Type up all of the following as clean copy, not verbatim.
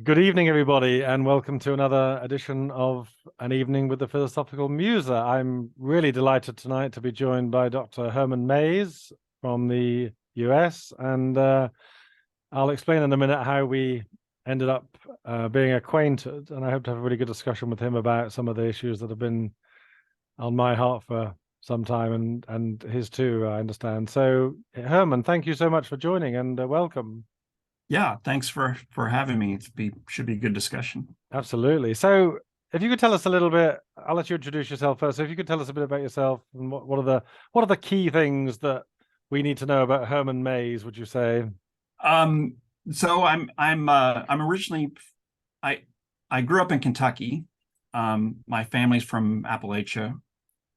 Good evening, everybody, and welcome to another edition of An Evening with the Philosophical Muser. I'm really delighted tonight to be joined by Dr. Herman Mays from the US, and I'll explain in a minute how we ended up being acquainted, and I hope to have a really good discussion with him about some of the issues that have been on my heart for some time, and his too, I understand. So, Herman, thank you so much for joining, and welcome. Yeah, thanks for having me. Should be a good discussion. Absolutely. So if you could tell us a little bit, I'll let you introduce yourself first. So if you could tell us a bit about yourself and what are the key things that we need to know about Herman Mays, would you say? Um, so I'm originally I I grew up in Kentucky. My family's from Appalachia,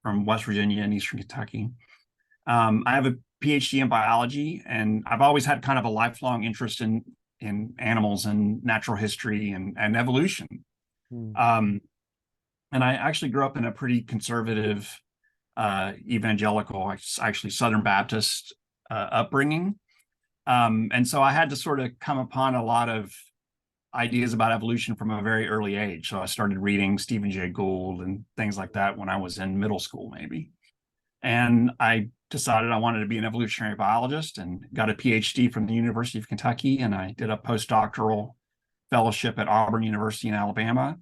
from West Virginia and Eastern Kentucky. I have a PhD in biology, and I've always had kind of a lifelong interest in animals and natural history and evolution. Hmm. Um, and I actually grew up in a pretty conservative evangelical, actually Southern Baptist upbringing. And so I had to sort of come upon a lot of ideas about evolution from a very early age. So I started reading Stephen Jay Gould and things like that when I was in middle school, maybe. And I decided I wanted to be an evolutionary biologist and got a PhD from the University of Kentucky. And I did a postdoctoral fellowship at Auburn University in Alabama.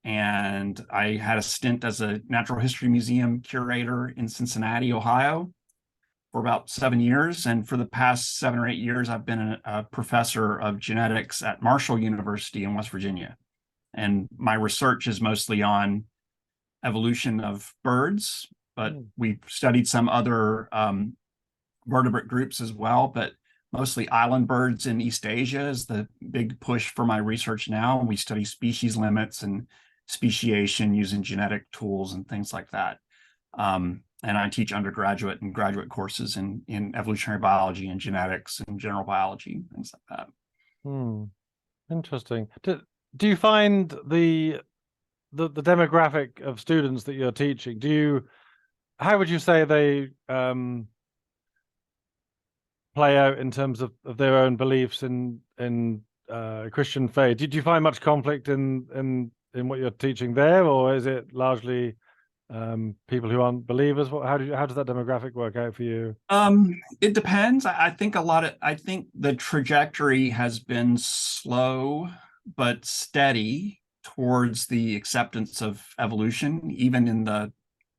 And I had a stint as a natural history museum curator in Cincinnati, Ohio, for about 7 years. And for the past 7 or 8 years, I've been a professor of genetics at Marshall University in West Virginia. And my research is mostly on evolution of birds, but we've studied some other vertebrate groups as well, but mostly island birds in East Asia is the big push for my research now. We study species limits and speciation using genetic tools and things like that. And I teach undergraduate and graduate courses in evolutionary biology and genetics and general biology, things like that. Hmm. Interesting. Do you find the demographic of students that you're teaching, how would you say they play out in terms of their own beliefs in Christian faith? Do you find much conflict in what you're teaching there, or is it largely people who aren't believers? How does that demographic work out for you? It depends. I think the trajectory has been slow but steady towards the acceptance of evolution, even in the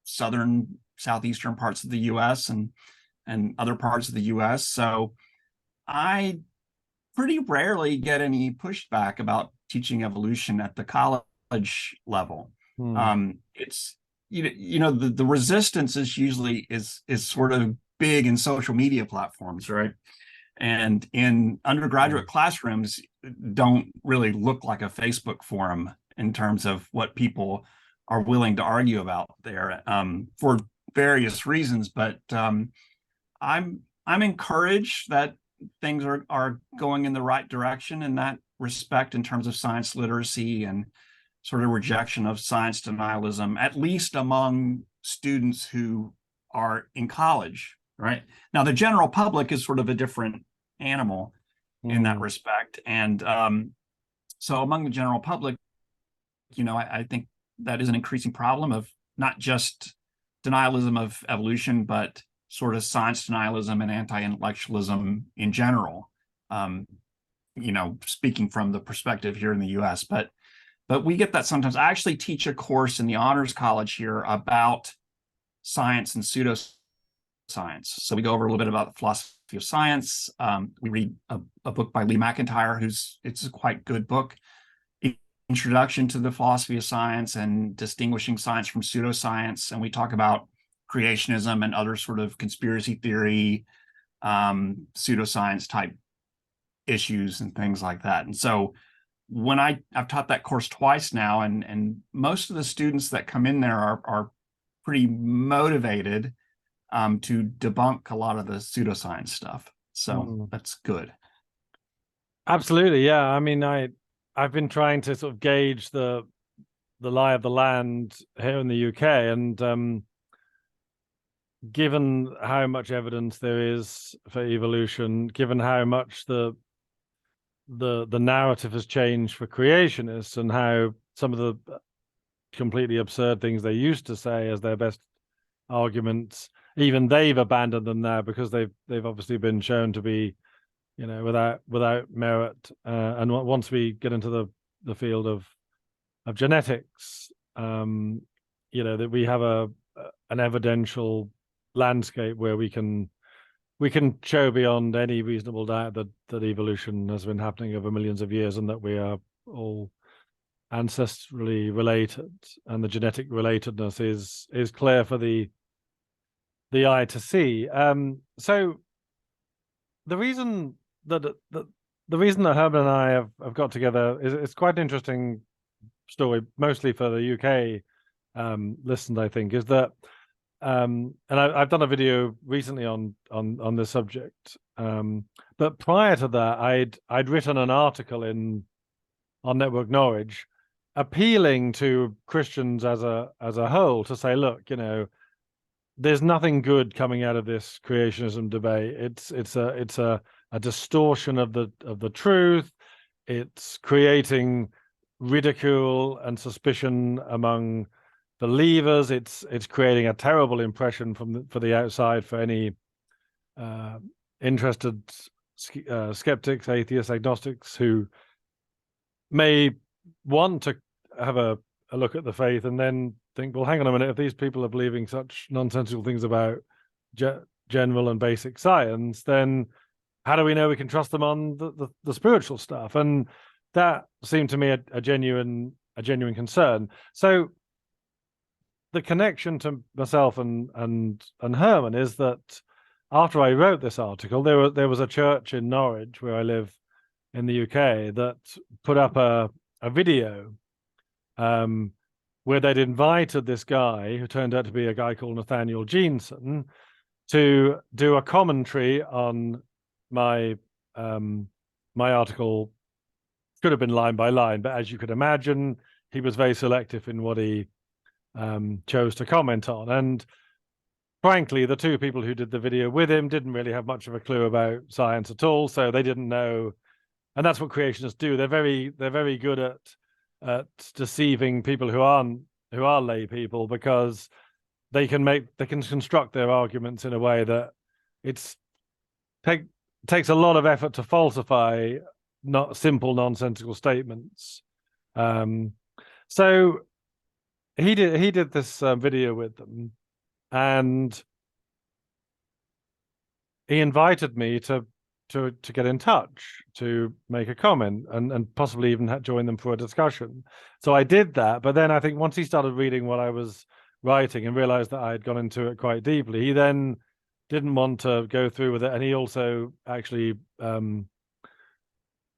southern, southeastern parts of the US and other parts of the US. So I pretty rarely get any pushback about teaching evolution at the college level. Hmm. It's the resistance is usually is sort of big in social media platforms, right? And in undergraduate classrooms don't really look like a Facebook forum in terms of what people are willing to argue about there, for various reasons. But I'm encouraged that things are going in the right direction in that respect in terms of science literacy and sort of rejection of science denialism, at least among students who are in college, right? Now, the general public is sort of a different animal in that respect. And so among the general public, I think that is an increasing problem of not just denialism of evolution, but sort of science denialism and anti-intellectualism in general. Um, Speaking from the perspective here in the US, but we get that sometimes. I actually teach a course in the honors college here about science and pseudoscience. So we go over a little bit about the philosophy of science. We read a book by Lee McIntyre, it's a quite good book, Introduction to the Philosophy of Science and Distinguishing Science from Pseudoscience. And we talk about creationism and other sort of conspiracy theory, pseudoscience type issues and things like that. And so when I've taught that course twice now, and most of the students that come in there are pretty motivated to debunk a lot of the pseudoscience stuff. So that's good. Absolutely, yeah. I mean, I've been trying to sort of gauge the lie of the land here in the UK, and given how much evidence there is for evolution, given how much the the narrative has changed for creationists, and how some of the completely absurd things they used to say as their best arguments, even they've abandoned them now because they've obviously been shown to be, without merit. And once we get into the field of genetics, that we have an evidential landscape where we can show beyond any reasonable doubt that evolution has been happening over millions of years, and that we are all ancestrally related, and the genetic relatedness is clear for the eye to see. So the reason that Herman and I have got together is it's quite an interesting story, mostly for the UK listeners, I think, is that and I've done a video recently on this subject, but prior to that I'd written an article on Network Norwich appealing to Christians as a whole to say, look, there's nothing good coming out of this creationism debate. It's a distortion of the truth. It's creating ridicule and suspicion among believers. It's creating a terrible impression for the outside for any interested skeptics, atheists, agnostics who may want to have a look at the faith and then think, well, hang on a minute, if these people are believing such nonsensical things about general and basic science, then how do we know we can trust them on the spiritual stuff? And that seemed to me a genuine concern. So the connection to myself and Herman is that after I wrote this article, there was a church in Norwich, where I live in the UK, that put up a video where they'd invited this guy, who turned out to be a guy called Nathaniel Jeanson, to do a commentary on my article. Could have been line by line, but as you could imagine, he was very selective in what he chose to comment on. And frankly, the two people who did the video with him didn't really have much of a clue about science at all, so they didn't know. And that's what creationists do. They're very good at deceiving people who are lay people, because they can construct their arguments in a way that takes a lot of effort to falsify not simple nonsensical statements. So he did this video with them, and he invited me to get in touch, to make a comment, and possibly even join them for a discussion. So I did that, but then I think once he started reading what I was writing and realized that I had gone into it quite deeply, he then didn't want to go through with it, and he also actually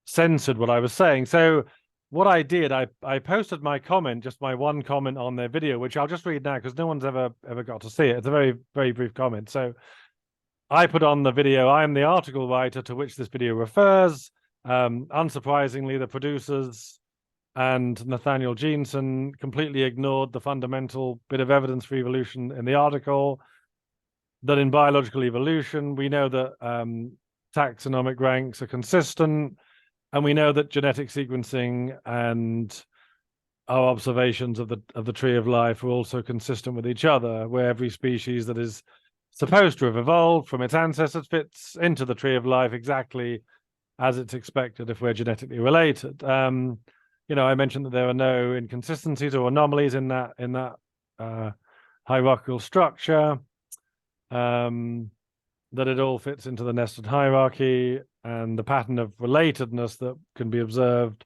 censored what I was saying. So what I did, I posted my comment, just my one comment on their video, which I'll just read now because no one's ever got to see it. It's a very, very brief comment. So I put on the video, I am the article writer to which this video refers. Unsurprisingly, the producers and Nathaniel Jeanson completely ignored the fundamental bit of evidence for evolution in the article, that in biological evolution, we know that taxonomic ranks are consistent, and we know that genetic sequencing and our observations of the tree of life are also consistent with each other, where every species that is supposed to have evolved from its ancestors fits into the tree of life exactly as it's expected if we're genetically related. I mentioned that there are no inconsistencies or anomalies in that hierarchical structure, that it all fits into the nested hierarchy, and the pattern of relatedness that can be observed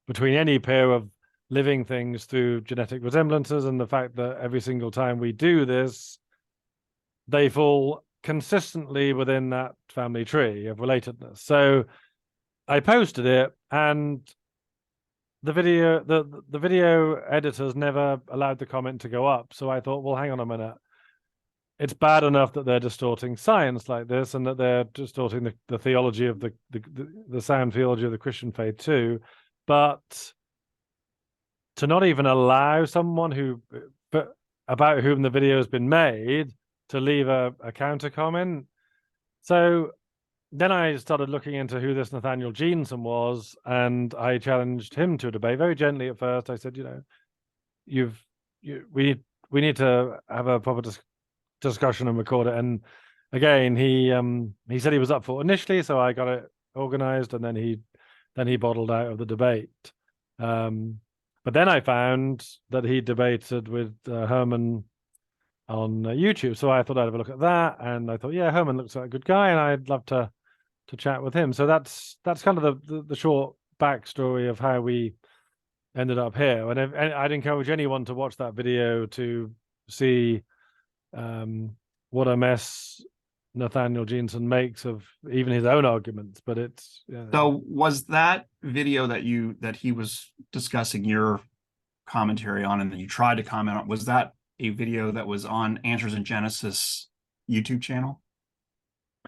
between any pair of living things through genetic resemblances, and the fact that every single time we do this, they fall consistently within that family tree of relatedness. So I posted it, and the video editors never allowed the comment to go up. So I thought, well, hang on a minute. It's bad enough that they're distorting science like this, and that they're distorting the theology of the sound theology of the Christian faith too. But to not even allow someone about whom the video has been made to leave a counter comment. So then I started looking into who this Nathaniel Jeanson was, and I challenged him to a debate very gently at first. I said, we need to have a proper discussion and record it. And again, he said he was up for it initially, so I got it organized, and then he bottled out of the debate. But then I found that he debated with Herman on YouTube, so I thought I'd have a look at that, and I thought, yeah, Herman looks like a good guy, and I'd love to chat with him. So that's kind of the short backstory of how we ended up here. And I'd encourage anyone to watch that video to see what a mess Nathaniel Jeanson makes of even his own arguments. But it's So was that video that he was discussing your commentary on and that you tried to comment on, was that a video that was on Answers in Genesis YouTube channel?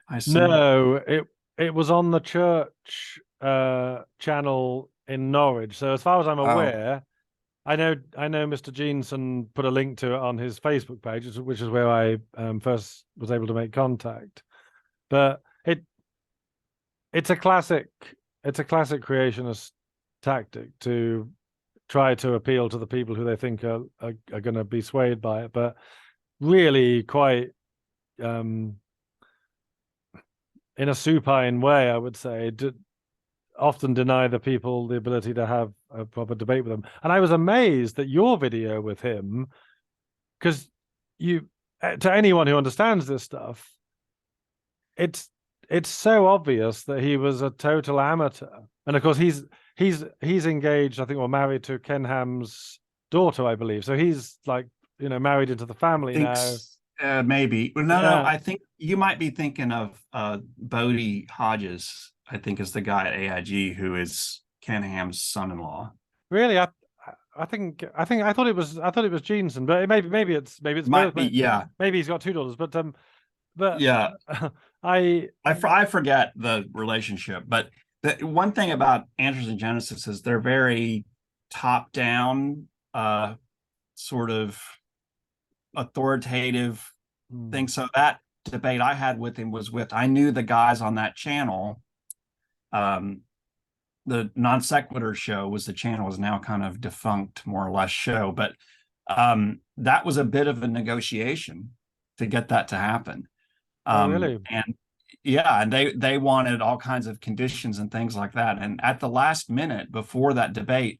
I assume. No, it was on the church channel in Norwich. So as far as I'm aware, I know Mr. Jeanson put a link to it on his Facebook page, which is where I first was able to make contact. But it's a classic creationist tactic to try to appeal to the people who they think are going to be swayed by it, but really quite in a supine way, I would say, often deny the people the ability to have a proper debate with them. And I was amazed that your video with him, because to anyone who understands this stuff, it's so obvious that he was a total amateur. And of course he's engaged, I think, or married to Ken Ham's daughter, I believe. So he's like, married into the family now. Maybe. No, I think you might be thinking of Bodie Hodges, I think, is the guy at AIG who is Ken Ham's son-in-law. Really? I thought it was Jeanson, but maybe it's might both. Be, yeah. Maybe he's got two daughters, but yeah. I forget the relationship, but the one thing about Answers in Genesis is they're very top-down, sort of authoritative thing. So that debate I had with him was I knew the guys on that channel. The Non Sequitur show was the channel, is now kind of defunct, more or less, show, but that was a bit of a negotiation to get that to happen. Really? And yeah, and they wanted all kinds of conditions and things like that. And at the last minute before that debate,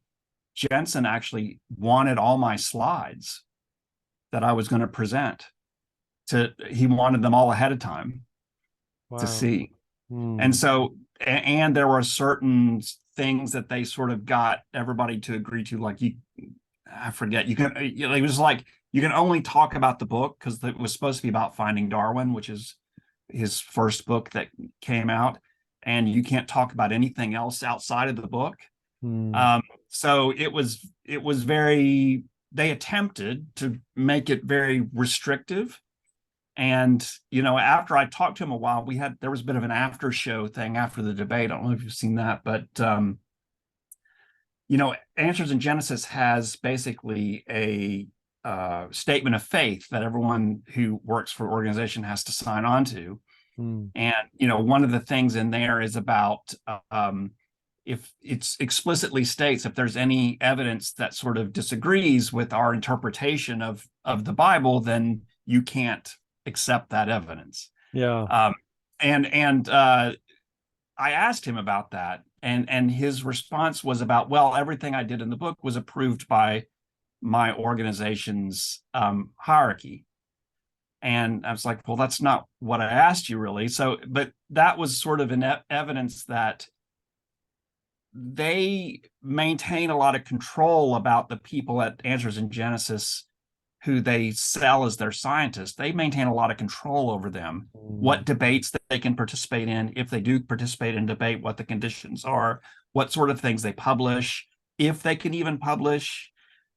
Jensen actually wanted all my slides that I was going to present. He wanted them all ahead of time to see. And so, and there were certain things that they sort of got everybody to agree to, like I forget, it was like, you can only talk about the book because it was supposed to be about Finding Darwin, which is his first book that came out, and you can't talk about anything else outside of the book. So it was very, they attempted to make it very restrictive. And, after I talked to him a while, there was a bit of an after show thing after the debate. I don't know if you've seen that, but, Answers in Genesis has basically a statement of faith that everyone who works for the organization has to sign on to. And, one of the things in there is about, if it's explicitly states, if there's any evidence that sort of disagrees with our interpretation of the Bible, then you can't accept that evidence. Yeah. And I asked him about that, and his response was about, well, everything I did in the book was approved by my organization's hierarchy. And I was like, well, that's not what I asked you, really. So, but that was sort of an evidence that they maintain a lot of control about the people at Answers in Genesis who they sell as their scientists. They maintain a lot of control over them, what debates that they can participate in, if they do participate in debate, what the conditions are, what sort of things they publish, if they can even publish.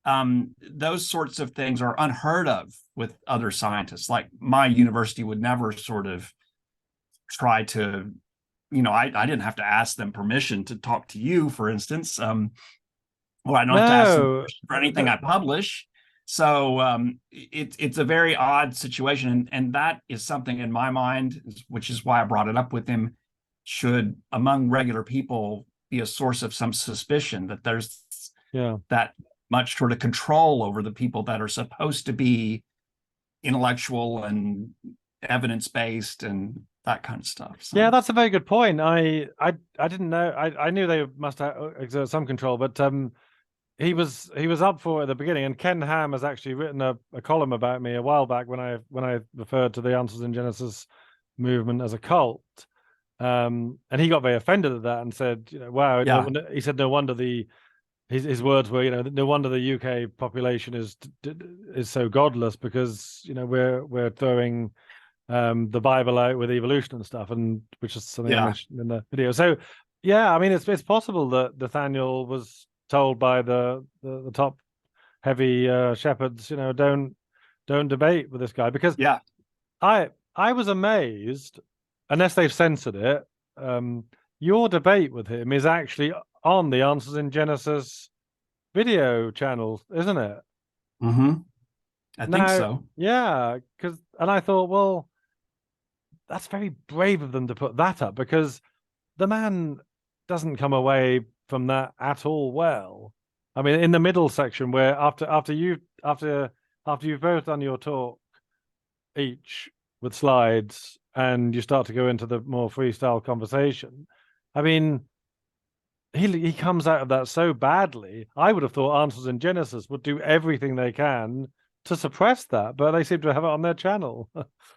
Those sorts of things are unheard of with other scientists. Like, my university would never sort of try to, I didn't have to ask them permission to talk to you, for instance. I don't have to ask them permission for anything I publish. So it's a very odd situation. And that is something in my mind, which is why I brought it up with him. should, among regular people, be a source of some suspicion that there's that much sort of control over the people that are supposed to be intellectual and evidence-based and that kind of stuff. So. Yeah, that's a very good point. I didn't know. I knew they must exert some control, but he was up for it at the beginning. And Ken Ham has actually written a column about me a while back when I referred to the Answers in Genesis movement as a cult. And he got very offended at that and said, wow. Yeah. He said, no wonder his words were, no wonder the UK population is so godless, because we're throwing the Bible out with evolution and stuff, and which is something I mentioned in the video. So yeah, I mean, it's possible that Nathaniel was told by the top heavy shepherds, don't debate with this guy, because I was amazed, unless they've censored it. Your debate with him is actually on the Answers in Genesis video channel, isn't it? I think so. Yeah, and I thought, well, that's very brave of them to put that up, because the man doesn't come away from that at all well. I mean, in the middle section, where after you've both done your talk each with slides, and you start to go into the more freestyle conversation, I mean, he comes out of that so badly. I would have thought Answers in Genesis would do everything they can to suppress that, but they seem to have it on their channel.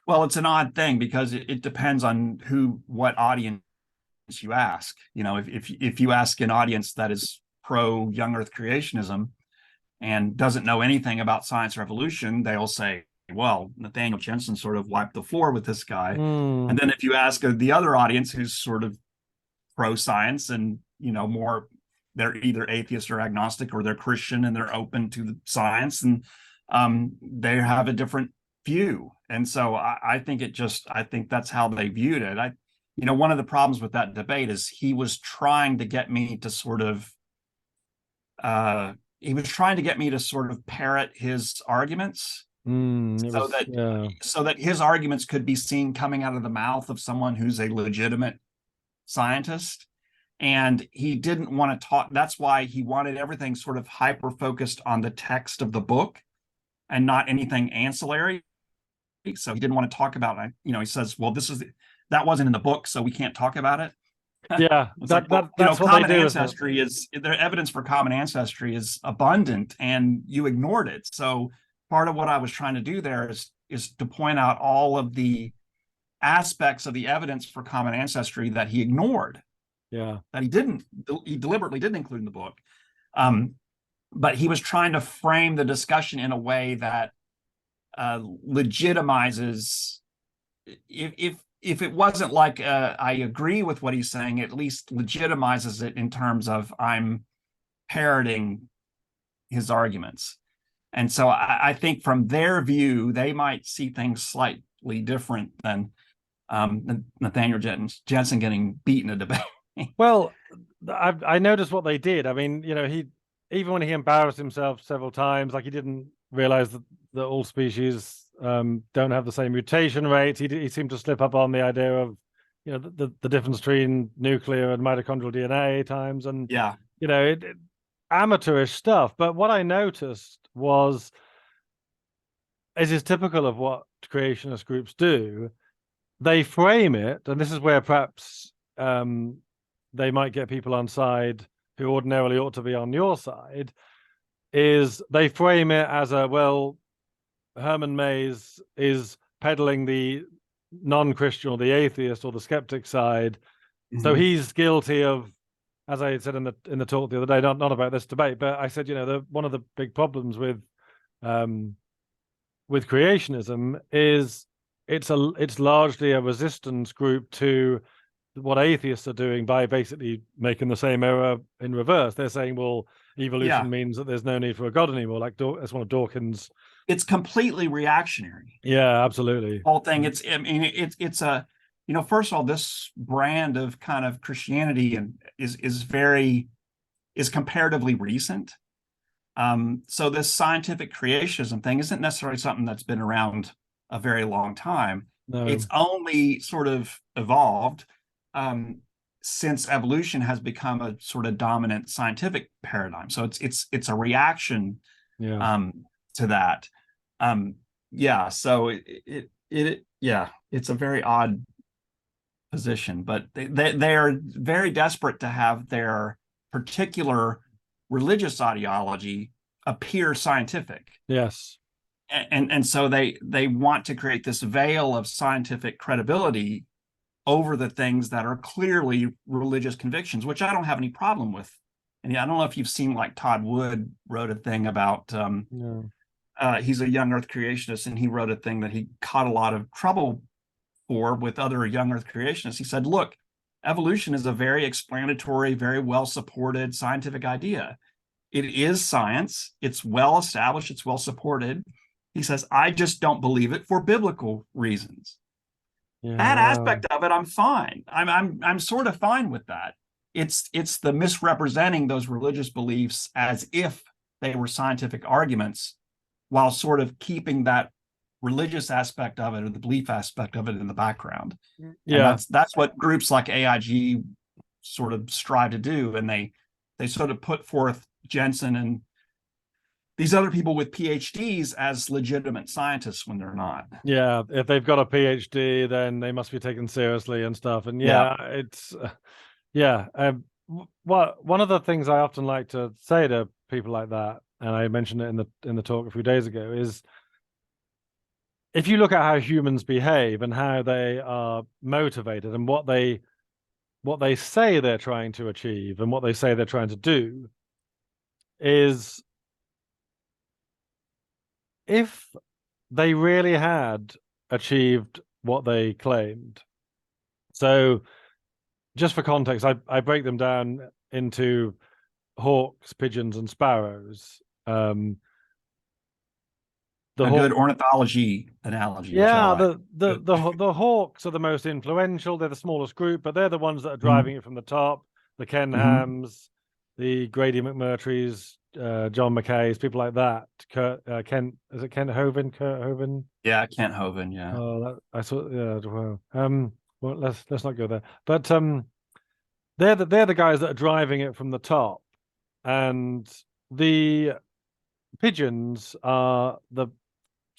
Well, it's an odd thing, because it depends on what audience you ask. If you ask an audience that is pro young Earth creationism and doesn't know anything about science or evolution, they'll say, well, Nathaniel Jensen sort of wiped the floor with this guy. And then if you ask the other audience who's sort of pro science and more, they're either atheist or agnostic, or they're Christian and they're open to the science, and they have a different view. And so I think that's how they viewed it. One of the problems with that debate is he was trying to get me to sort of parrot his arguments, so that his arguments could be seen coming out of the mouth of someone who's a legitimate scientist. And he didn't want to talk. That's why he wanted everything sort of hyper focused on the text of the book and not anything ancillary. So he didn't want to talk about it. He says, well, that wasn't in the book, so we can't talk about it. Yeah, that's what common they do, ancestry is the evidence for common ancestry is abundant, and you ignored it. So part of what I was trying to do there is to point out all of the aspects of the evidence for common ancestry that he ignored. Yeah, that he deliberately didn't include in the book. But he was trying to frame the discussion in a way that legitimizes, if it wasn't like I agree with what he's saying, at least legitimizes it in terms of I'm parroting his arguments. And so I think from their view, they might see things slightly different than Nathaniel Jensen getting beaten in a debate. Well, I noticed what they did. I mean, he, even when he embarrassed himself several times, like he didn't realize that all species don't have the same mutation rates. He seemed to slip up on the idea of, the difference between nuclear and mitochondrial DNA times, and amateurish stuff. But what I noticed is typical of what creationist groups do. They frame it, and this is where perhaps they might get people on side who ordinarily ought to be on your side, is they frame it as Herman Mays is peddling the non-Christian or the atheist or the skeptic side. So he's guilty of, as I said in the talk the other day, not about this debate, but I said, one of the big problems with creationism is it's largely a resistance group to what atheists are doing by basically making the same error in reverse. They're saying, well, evolution means that there's no need for a god anymore. Like that's one of Dawkins. It's completely reactionary. Yeah, absolutely. Whole thing. It's a, first of all, this brand of kind of Christianity is comparatively recent. So this scientific creationism thing isn't necessarily something that's been around a very long time. No. It's only sort of evolved. since evolution has become a sort of dominant scientific paradigm. So it's a reaction to that. Yeah, so it's a very odd position, but they are very desperate to have their particular religious ideology appear scientific. Yes. And so they want to create this veil of scientific credibility over the things that are clearly religious convictions, which I don't have any problem with. And I don't know if you've seen, like, Todd Wood wrote a thing about he's a young earth creationist, and he wrote a thing that he caught a lot of trouble for with other young earth creationists. He said, look, evolution is a very explanatory, very well supported scientific idea. It is science. It's well established. It's well supported. He says, I just don't believe it for biblical reasons. That aspect of it, I'm fine. I'm sort of fine with that. It's the misrepresenting those religious beliefs as if they were scientific arguments, while sort of keeping that religious aspect of it, or the belief aspect of it, in the background. Yeah, and that's what groups like AIG sort of strive to do. And they sort of put forth Jensen and these other people with PhDs as legitimate scientists when they're not. Yeah, if they've got a PhD, then they must be taken seriously and stuff. And it's one of the things I often like to say to people like that, and I mentioned it in the talk a few days ago, is if you look at how humans behave and how they are motivated and what they say they're trying to achieve and what they say they're trying to do, is if they really had achieved what they claimed. So just for context, I break them down into hawks, pigeons, and sparrows. A good ornithology analogy. Yeah, the hawks are the most influential. They're the smallest group, but they're the ones that are driving it from the top. The Ken Hams, the Grady McMurtrys, John McKays, people like that. Kurt Hovind? Yeah, Kent Hovind. Yeah. Oh, I saw. Yeah. Well, let's not go there. But they're the guys that are driving it from the top, and the pigeons are the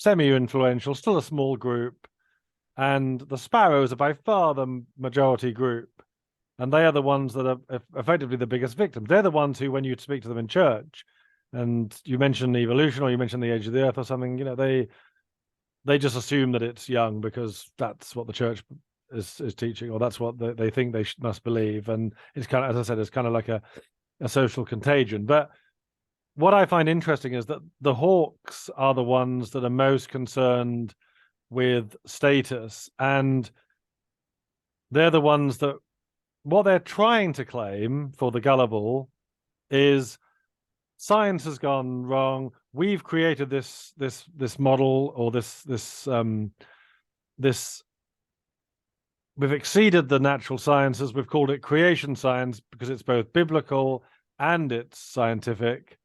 semi-influential, still a small group, and the sparrows are by far the majority group, and they are the ones that are effectively the biggest victims. They're the ones who, when you speak to them in church, and you mention evolution or you mention the age of the earth or something, they just assume that it's young because that's what the church is teaching, or that's what they think they must believe, and it's kind of, as I said, it's kind of like a social contagion. But what I find interesting is that the hawks are the ones that are most concerned with status, and they're the ones that what they're trying to claim for the gullible is science has gone wrong. We've created this model, or this we've exceeded the natural sciences. We've called it creation science because it's both biblical and it's scientific.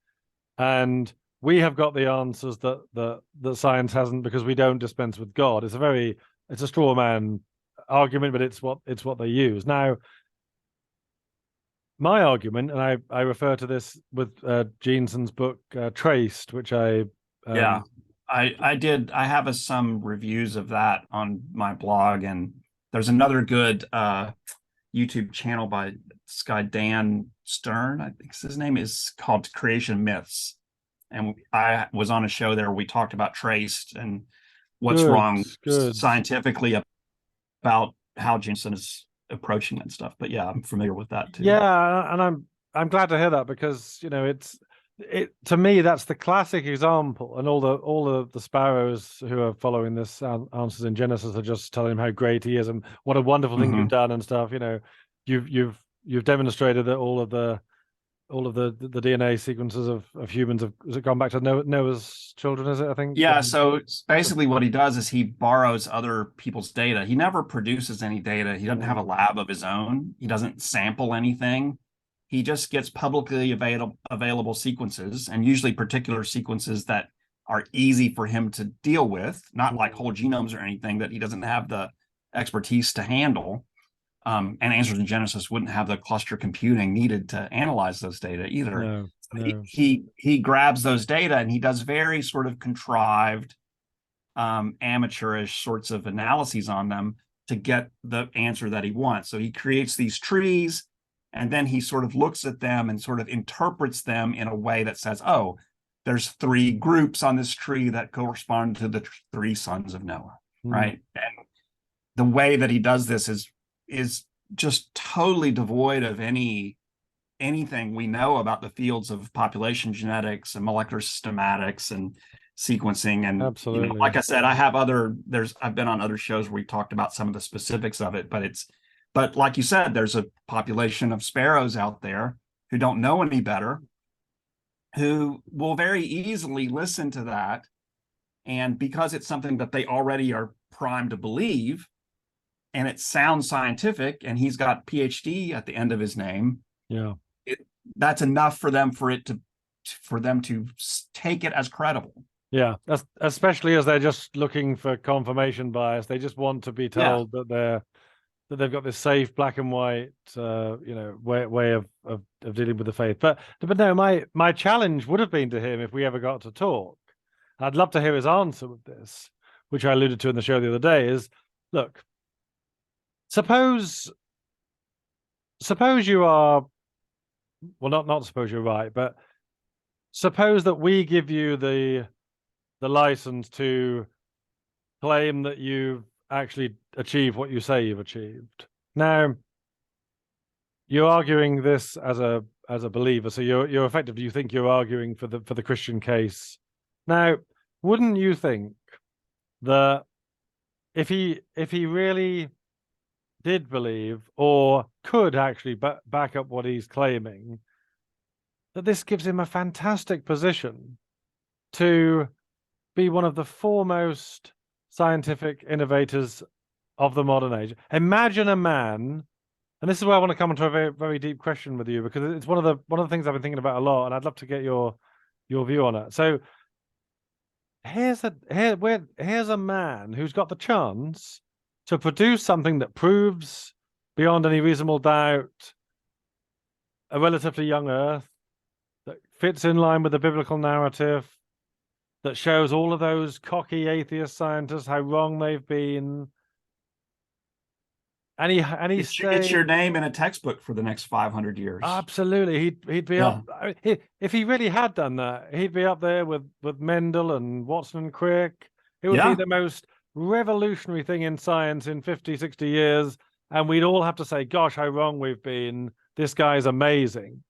And we have got the answers that science hasn't, because we don't dispense with God. It's a straw man argument, but it's what they use. Now, my argument, and I refer to this with Jeanson's book Traced, which I did. I have some reviews of that on my blog, and there's another good YouTube channel by this guy Dan Stern, I think his name is, called Creation Myths, and I was on a show there where we talked about Traced and what's wrong scientifically about how Jensen is approaching that stuff. But yeah, I'm familiar with that too. Yeah, and I'm glad to hear that, because it to me, that's the classic example, and all the sparrows who are following this answers in Genesis are just telling him how great he is and what a wonderful thing you've done and stuff. You've demonstrated that all of the DNA sequences of humans has it gone back to Noah's children, is it, I think? Yeah, so basically what he does is he borrows other people's data. He never produces any data. He doesn't have a lab of his own. He doesn't sample anything. He just gets publicly available sequences, and usually particular sequences that are easy for him to deal with, not like whole genomes or anything that he doesn't have the expertise to handle. and Answers in Genesis wouldn't have the cluster computing needed to analyze those data either. No, So no. he grabs those data and he does very sort of contrived, amateurish sorts of analyses on them to get the answer that he wants. So he creates these trees, and then he sort of looks at them and sort of interprets them in a way that says, oh, there's 3 groups on this tree that correspond to the 3 sons of Noah, right? And the way that he does this is just totally devoid of anything we know about the fields of population genetics and molecular systematics and sequencing. And Absolutely. like I said, I've been on other shows where we talked about some of the specifics of it, but like you said, there's a population of sparrows out there who don't know any better, who will very easily listen to that, and because it's something that they already are primed to believe, and it sounds scientific, and he's got PhD at the end of his name, Yeah. That's enough for them to take it as credible. Yeah, especially as they're just looking for confirmation bias. They just want to be told that they've got this safe black and white, way of dealing with the faith. But no, my challenge would have been to him if we ever got to talk. I'd love to hear his answer with this, which I alluded to in the show the other day. Is, look, suppose you are, well, not suppose you're right, but suppose that we give you the license to claim that you've actually achieved what you say you've achieved. Now, you're arguing this as a believer, so you're effectively, you think you're arguing for the Christian case. Now, wouldn't you think that if he really did believe, or could actually back up what he's claiming, that this gives him a fantastic position to be one of the foremost scientific innovators of the modern age? Imagine a man, and this is where I want to come into a very, very deep question with you, because it's one of the things I've been thinking about a lot, and I'd love to get your view on it. So here's a man who's got the chance to produce something that proves beyond any reasonable doubt a relatively young Earth, that fits in line with the biblical narrative, that shows all of those cocky atheist scientists how wrong they've been. And he It's your name in a textbook for the next 500 years. Absolutely, he'd be up. If he really had done that, he'd be up there with Mendel and Watson and Crick. It would be the most revolutionary thing in science in 50, 60 years, and we'd all have to say, "Gosh, how wrong we've been! This guy's amazing."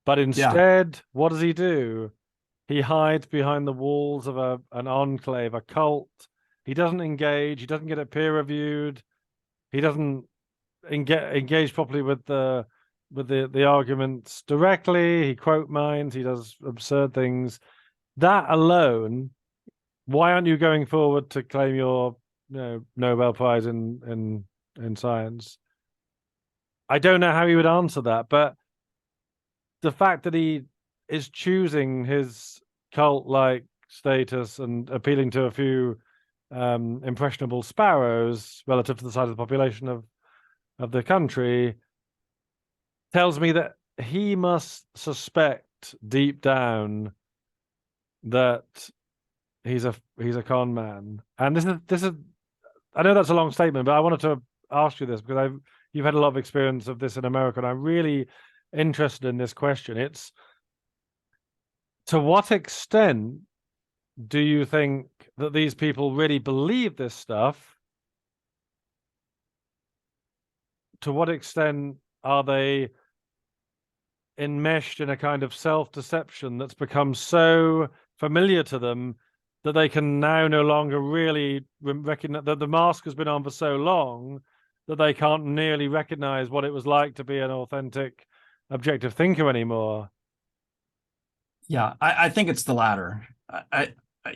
But instead, what does he do? He hides behind the walls of an enclave, a cult. He doesn't engage. He doesn't get it peer reviewed. He doesn't engage properly with the arguments directly. He quote mines. He does absurd things. That alone, why aren't you going forward to claim your Nobel Prize in science? I don't know how he would answer that, but the fact that he is choosing his cult-like status and appealing to a few impressionable sparrows relative to the size of the population of the country tells me that he must suspect deep down that he's a con man. And this is I know that's a long statement, but I wanted to ask you this because you've had a lot of experience of this in America, and I'm really interested in this question. It's, to what extent do you think that these people really believe this stuff? To what extent are they enmeshed in a kind of self-deception that's become so familiar to them that they can now no longer really recognize that the mask has been on for so long that they can't nearly recognize what it was like to be an authentic, objective thinker anymore? Yeah, I think it's the latter.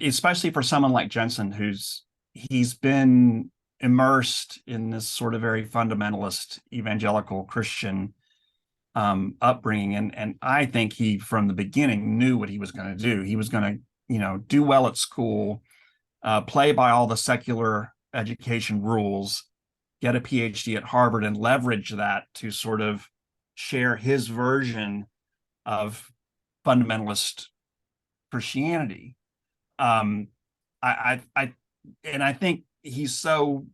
Especially for someone like Jensen, he's been immersed in this sort of very fundamentalist evangelical Christian upbringing, and I think he from the beginning knew what he was going to do. He was going to do well at school, play by all the secular education rules, get a PhD at Harvard and leverage that to sort of share his version of fundamentalist Christianity. I think he's so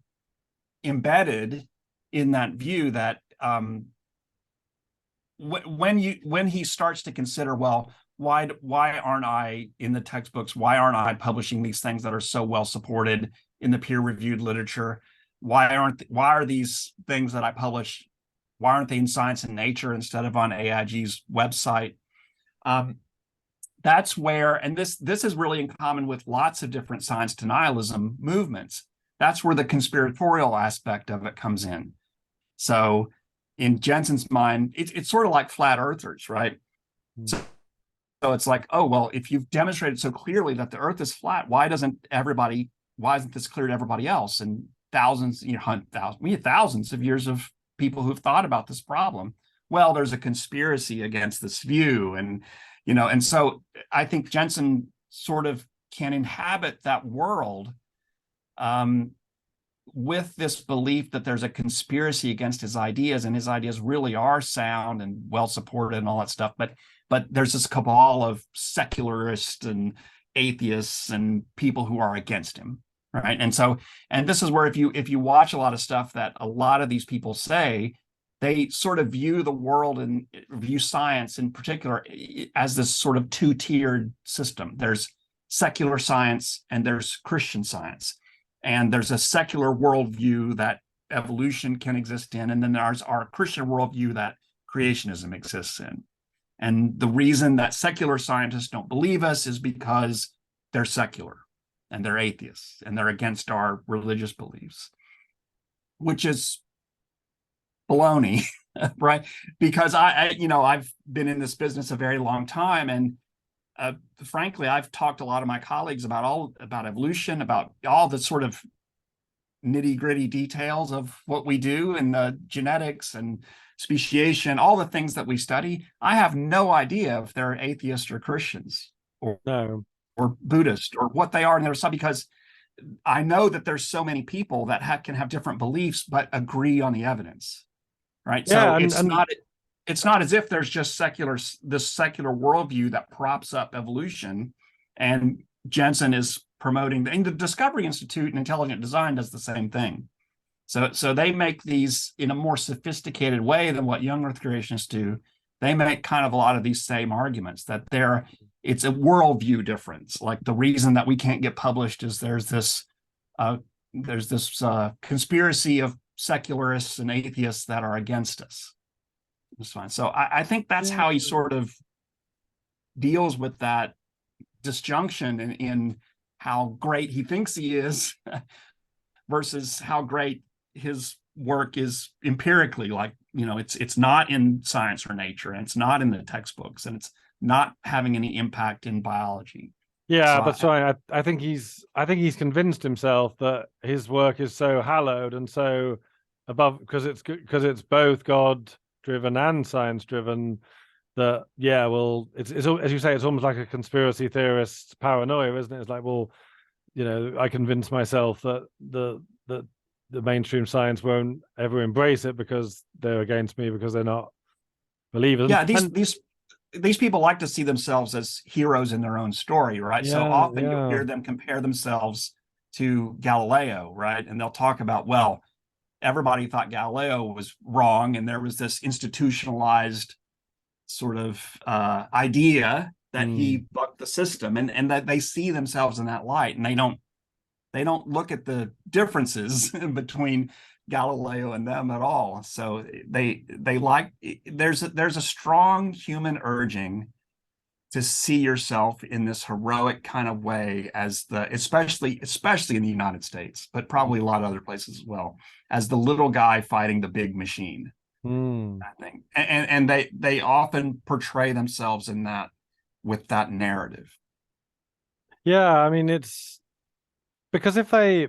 embedded in that view that when he starts to consider, well, why aren't I in the textbooks? Why aren't I publishing these things that are so well supported in the peer-reviewed literature? Why are these things that I publish, why aren't they in Science and Nature instead of on AIG's website? That's where, and this is really in common with lots of different science denialism movements. That's where the conspiratorial aspect of it comes in. So in Jensen's mind, it's sort of like flat earthers, right? So it's like, oh, well, if you've demonstrated so clearly that the earth is flat, why isn't this clear to everybody else? And we have thousands of years of people who've thought about this problem. Well, there's a conspiracy against this view. And so I think Jensen sort of can inhabit that world with this belief that there's a conspiracy against his ideas, and his ideas really are sound and well supported and all that stuff. But there's this cabal of secularists and atheists and people who are against him, right? And this is where if you watch a lot of stuff that a lot of these people say, they sort of view the world and view science in particular as this sort of two-tiered system. There's secular science and there's Christian science. And there's a secular worldview that evolution can exist in, and then there's our Christian worldview that creationism exists in. And the reason that secular scientists don't believe us is because they're secular and they're atheists and they're against our religious beliefs, which is baloney, right? Because I've been in this business a very long time, and frankly, I've talked to a lot of my colleagues about evolution, about all the sort of nitty-gritty details of what we do in the genetics and speciation, all the things that we study. I have no idea if they're atheists or Christians or Buddhist or what they are in their side, because I know that there's so many people that can have different beliefs but agree on the evidence, right? Yeah, So it's not as if there's just this secular worldview that props up evolution, and Jensen is promoting. And the Discovery Institute and Intelligent Design does the same thing. So they make these in a more sophisticated way than what young Earth creationists do. They make kind of a lot of these same arguments that it's a worldview difference. Like the reason that we can't get published is there's this conspiracy of secularists and atheists that are against us. It's fine. So I think that's how he sort of deals with that disjunction in how great he thinks he is versus how great his work is empirically. Like, it's not in Science or Nature, and it's not in the textbooks, and it's not having any impact in biology. Yeah, So that's right. I think he's convinced himself that his work is so hallowed and so above because it's both God driven and science driven, that it's as you say, it's almost like a conspiracy theorist paranoia, isn't it? It's like, well, I convince myself that the mainstream science won't ever embrace it because they're against me, because they're not believers. Yeah, these people like to see themselves as heroes in their own story, right? So often you'll hear them compare themselves to Galileo, right? And they'll talk about, well, everybody thought Galileo was wrong, and there was this institutionalized sort of idea that he bucked the system, and that they see themselves in that light, and they don't look at the differences between Galileo and them at all. So there's a strong human urging to see yourself in this heroic kind of way, as especially in the United States, but probably a lot of other places as well, as the little guy fighting the big machine. I think, and they often portray themselves in that, with that narrative. Yeah, I mean, it's because if they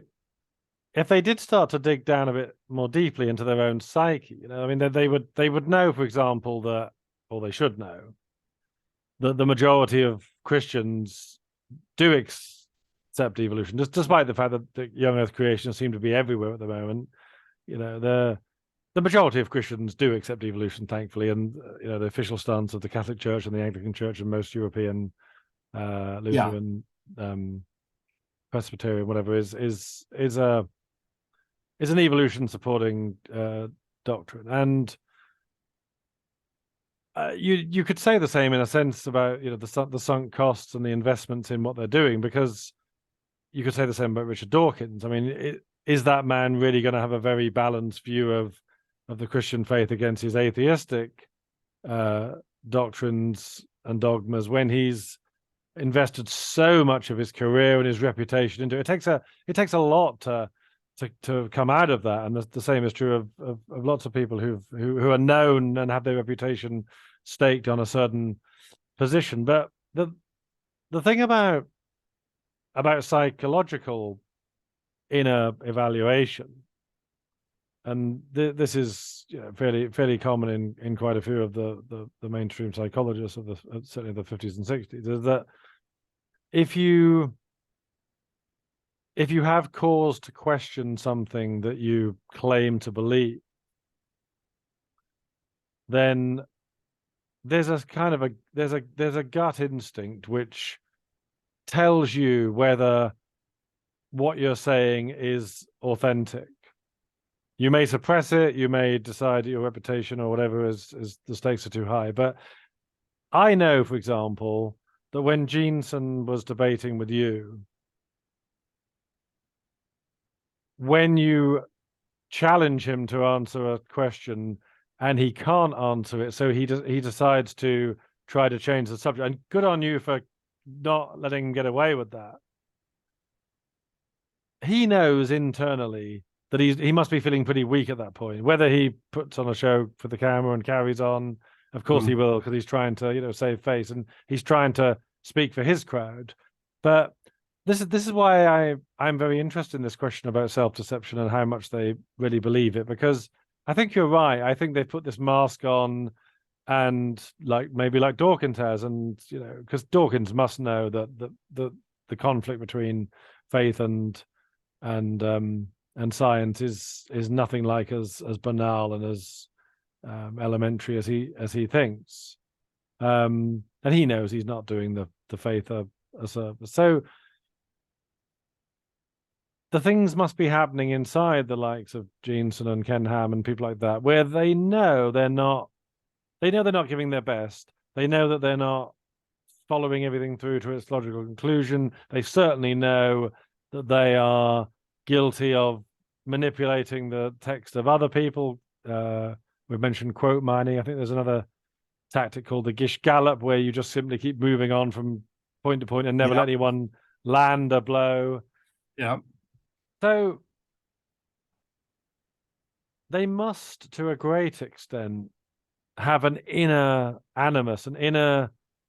did start to dig down a bit more deeply into their own psyche, I mean, they would know, for example, that, or they should know, that the majority of Christians do accept evolution, despite the fact that the young Earth creationists seem to be everywhere at the moment. the majority of Christians do accept evolution, thankfully, and the official stance of the Catholic Church and the Anglican Church and most European Lutheran, Presbyterian, whatever, is an evolution supporting doctrine. And you could say the same in a sense about the sunk costs and the investments in what they're doing, because you could say the same about Richard Dawkins. I mean, is that man really going to have a very balanced view of the Christian faith against his atheistic doctrines and dogmas when he's invested so much of his career and his reputation into it? It takes a lot to come out of that, and the same is true of lots of people who are known and have their reputation staked on a certain position. But the thing about psychological inner evaluation, and this is fairly common in quite a few of the mainstream psychologists of certainly the 50s and 60s, is that if you have cause to question something that you claim to believe, then there's a kind of there's a gut instinct which tells you whether what you're saying is authentic. You may suppress it, you may decide your reputation or whatever is the stakes are too high. But I know, for example, that when Jeanson was debating with you, when you challenge him to answer a question and he can't answer it, so he decides to try to change the subject, and good on you for not letting him get away with that. He knows internally that he must be feeling pretty weak at that point. Whether he puts on a show for the camera and carries on, of course he will, because he's trying to save face and he's trying to speak for his crowd. But this is why I'm very interested in this question about self-deception and how much they really believe it, because I think you're right. I think they put this mask on, and maybe like Dawkins has, and because Dawkins must know that the conflict between faith and science is nothing like as banal and as elementary as he thinks, and he knows he's not doing the faith a service. So the things must be happening inside the likes of Jeanson and Ken Ham and people like that, where they know they're not giving their best. They know that they're not following everything through to its logical conclusion. They certainly know that they are guilty of manipulating the text of other people. We've mentioned quote mining. I think there's another tactic called the Gish Gallop, where you just simply keep moving on from point to point and never let anyone land a blow. Yeah. So they must, to a great extent, have an inner animus,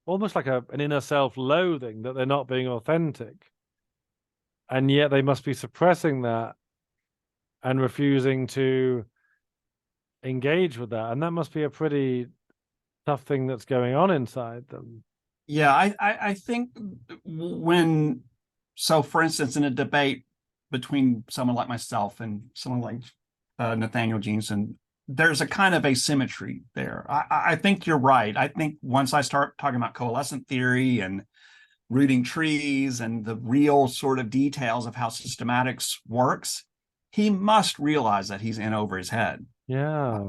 almost like an inner self-loathing that they're not being authentic. And yet they must be suppressing that and refusing to engage with that. And that must be a pretty tough thing that's going on inside them. Yeah, I think for instance, in a debate between someone like myself and someone like Nathaniel Jeanson, there's a kind of asymmetry there. I think you're right. I think once I start talking about coalescent theory and rooting trees and the real sort of details of how systematics works, he must realize that he's in over his head. Yeah.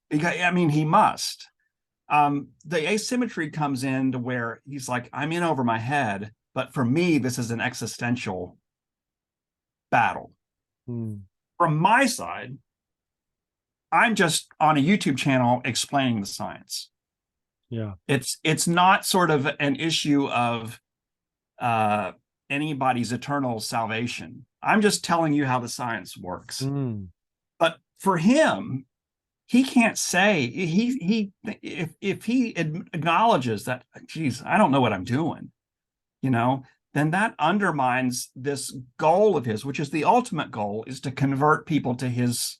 Because, I mean, he must. The asymmetry comes in to where he's like, I'm in over my head, but for me, this is an existential battle. From my side, I'm just on a YouTube channel explaining the science. Yeah. It's not sort of an issue of anybody's eternal salvation. I'm just telling you how the science works. But for him, he can't say if he acknowledges that, geez, I don't know what I'm doing, then that undermines this goal of his, which is the ultimate goal, is to convert people to his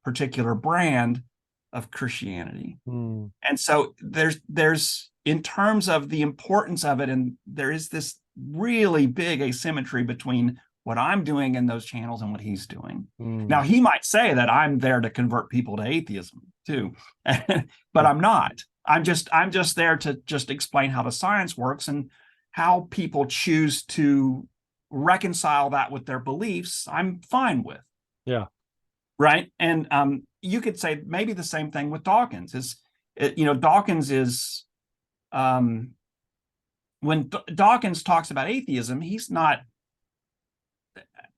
particular brand of Christianity. And so there's in terms of the importance of it, and there is this really big asymmetry between what I'm doing in those channels and what he's doing. Mm. Now, he might say that I'm there to convert people to atheism too, but I'm not. I'm just there to just explain how the science works and how people choose to reconcile that with their beliefs. I'm fine with. Yeah. Right. And you could say maybe the same thing with Dawkins. Dawkins is when Dawkins talks about atheism, he's not.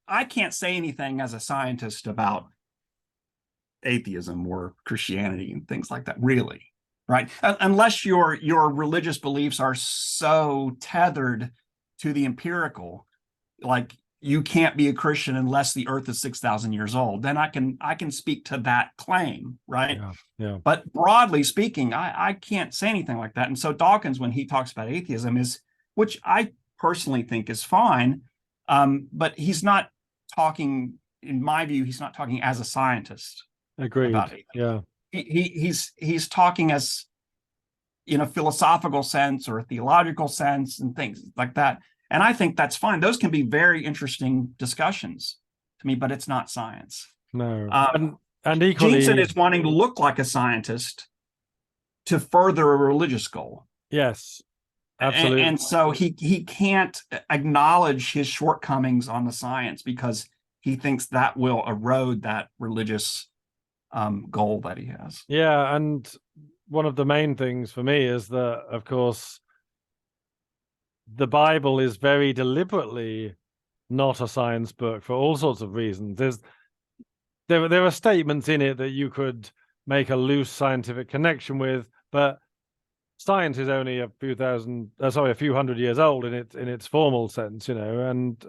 I can't say anything as a scientist about atheism or Christianity and things like that, really, right? Unless your religious beliefs are so tethered to the empirical, like you can't be a Christian unless the earth is 6,000 years old, then I can speak to that claim, right? Yeah. Yeah. But broadly speaking, I can't say anything like that. And so Dawkins, when he talks about atheism, which I personally think is fine, but he's not talking, in my view, he's not talking as a scientist. Agreed. About it. Yeah. He's talking as in a philosophical sense or a theological sense and things like that. And I think that's fine. Those can be very interesting discussions to me, but it's not science. No. And equally, Jensen is wanting to look like a scientist to further a religious goal. Yes, absolutely. And so he can't acknowledge his shortcomings on the science because he thinks that will erode that religious goal that he has. Yeah, and one of the main things for me is that, of course, the Bible is very deliberately not a science book for all sorts of reasons. There are statements in it that you could make a loose scientific connection with, but science is only a few hundred years old in its formal sense, and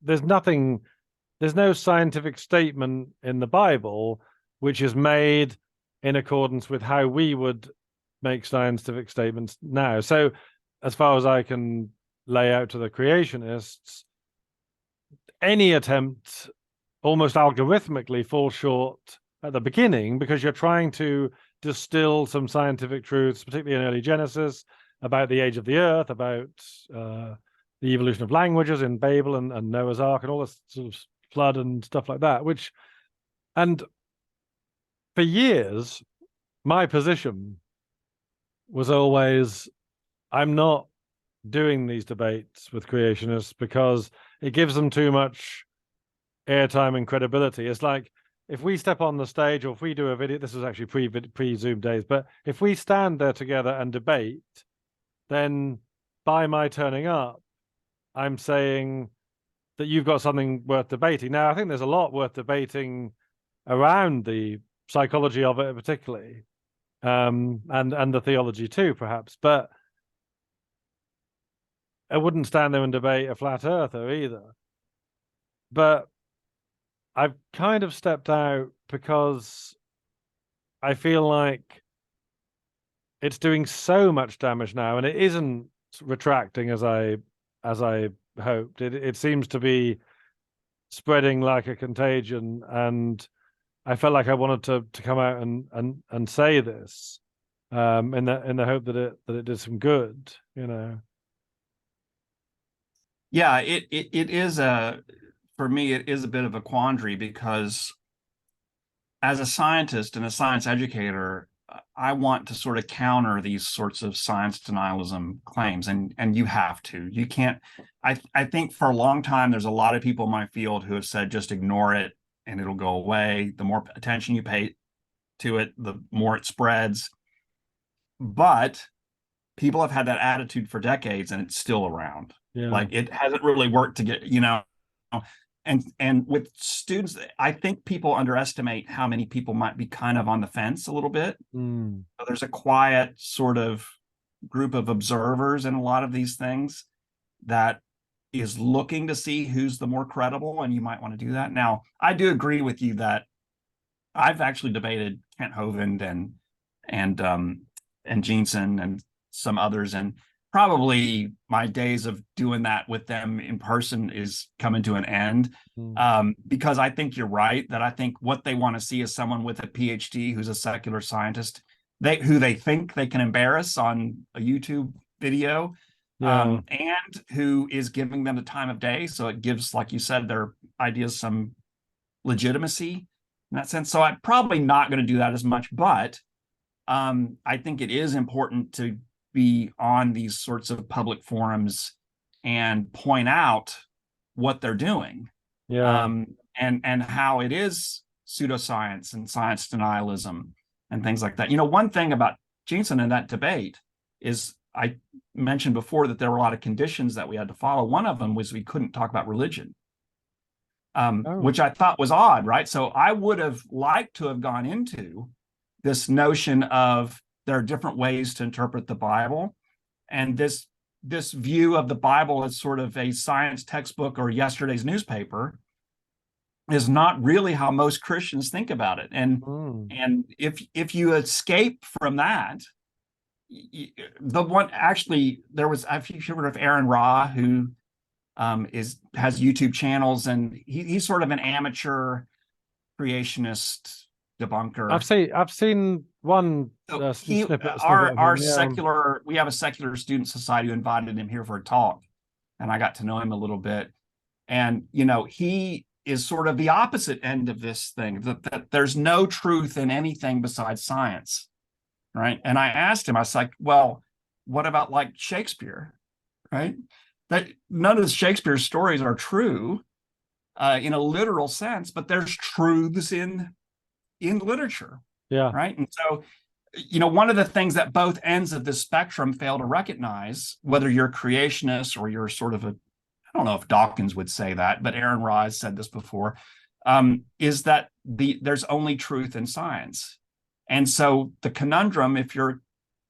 there's no scientific statement in the Bible which is made in accordance with how we would make scientific statements now. So as far as I can lay out to the creationists, any attempt almost algorithmically falls short at the beginning because you're trying to distill some scientific truths, particularly in early Genesis, about the age of the earth, about the evolution of languages in Babel and Noah's Ark and all this sort of flood and stuff like that, and for years, my position was always, I'm not doing these debates with creationists because it gives them too much airtime and credibility. It's like if we step on the stage or if we do a video, this was actually pre-Zoom days, but if we stand there together and debate, then by my turning up, I'm saying that you've got something worth debating. Now, I think there's a lot worth debating around the psychology of it, particularly, and the theology too, perhaps. But I wouldn't stand there and debate a flat earther either. But I've kind of stepped out because I feel like it's doing so much damage now, and it isn't retracting as I hoped. It seems to be spreading like a contagion, and I felt like I wanted to come out and say this, in the hope that it did some good, Yeah, it is for me, it is a bit of a quandary because as a scientist and a science educator, I want to sort of counter these sorts of science denialism claims, and you have to. You can't. I think for a long time there's a lot of people in my field who have said just ignore it and it'll go away. The more attention you pay to it, the more it spreads. But people have had that attitude for decades and it's still around. Yeah. Like it hasn't really worked to get, and with students, I think people underestimate how many people might be kind of on the fence a little bit. Mm. So there's a quiet sort of group of observers in a lot of these things that is looking to see who's the more credible, and you might want to do that. Now, I do agree with you that I've actually debated Kent Hovind and Jensen and some others, and probably my days of doing that with them in person is coming to an end, because I think you're right that I think what they want to see is someone with a PhD who's a secular scientist, who they think they can embarrass on a YouTube video. and who is giving them the time of day. So it gives, like you said, their ideas some legitimacy in that sense. So I'm probably not going to do that as much, but I think it is important to be on these sorts of public forums and point out what they're doing, and how it is pseudoscience and science denialism and things like that. One thing about Jensen in that debate is, I mentioned before that there were a lot of conditions that we had to follow. One of them was we couldn't talk about religion, which I thought was odd, right? So I would have liked to have gone into this notion of there are different ways to interpret the Bible, and this view of the Bible as sort of a science textbook or yesterday's newspaper is not really how most Christians think about it. And if you escape from that, there was, if you heard of Aaron Ra, who has YouTube channels, and he's sort of an amateur creationist debunker. I've seen one snippet our secular, we have a secular student society who invited him here for a talk, and I got to know him a little bit. And he is sort of the opposite end of this thing, that there's no truth in anything besides science, right? And I asked him, I was like, well, what about like Shakespeare, right? That none of Shakespeare's stories are true in a literal sense, but there's truths in literature, right? And so, one of the things that both ends of the spectrum fail to recognize, whether you're a creationist or you're sort of I don't know if Dawkins would say that, but Aaron Ra has said this before, is that there's only truth in science. And so the conundrum, if you're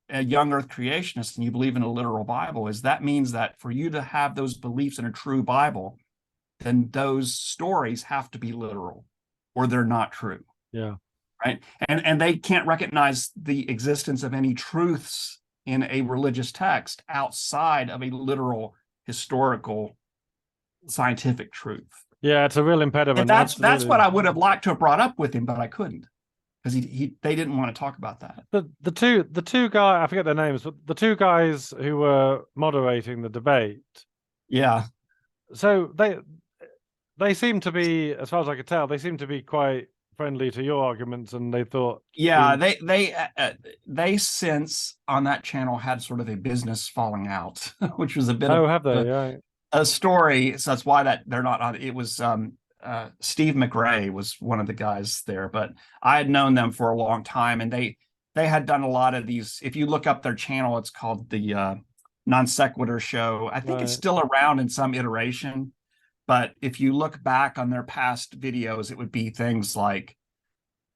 a young earth creationist and you believe in a literal Bible, is that means that for you to have those beliefs in a true Bible, then those stories have to be literal or they're not true. Right. And they can't recognize the existence of any truths in a religious text outside of a literal, historical, scientific truth. It's a real impediment. And that's what I would have liked to have brought up with him, but I couldn't, because they didn't want to talk about that. The two guys, I forget their names, but the two guys who were moderating the debate. So they seem to be, as far as I could tell, they seem to be quite friendly to your arguments, and they thought they since on that channel had sort of a business falling out, which was a bit a story. So that's why that they're not on. It was Steve McRae was one of the guys there, but I had known them for a long time, and they had done a lot of these. If you look up their channel, it's called the Non Sequitur Show. I think it's still around in some iteration. But if you look back on their past videos, it would be things like,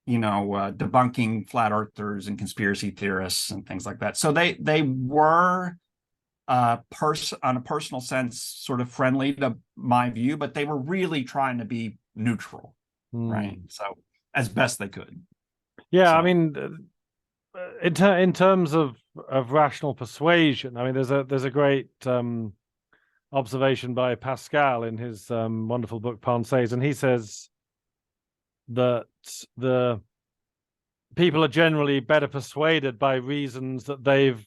debunking flat earthers and conspiracy theorists and things like that. So they were on a personal sense sort of friendly to my view, but they were really trying to be neutral, right? So as best they could. I mean, in terms of rational persuasion, I mean, there's a great observation by Pascal in his wonderful book Pensées, and he says that the people are generally better persuaded by reasons that they've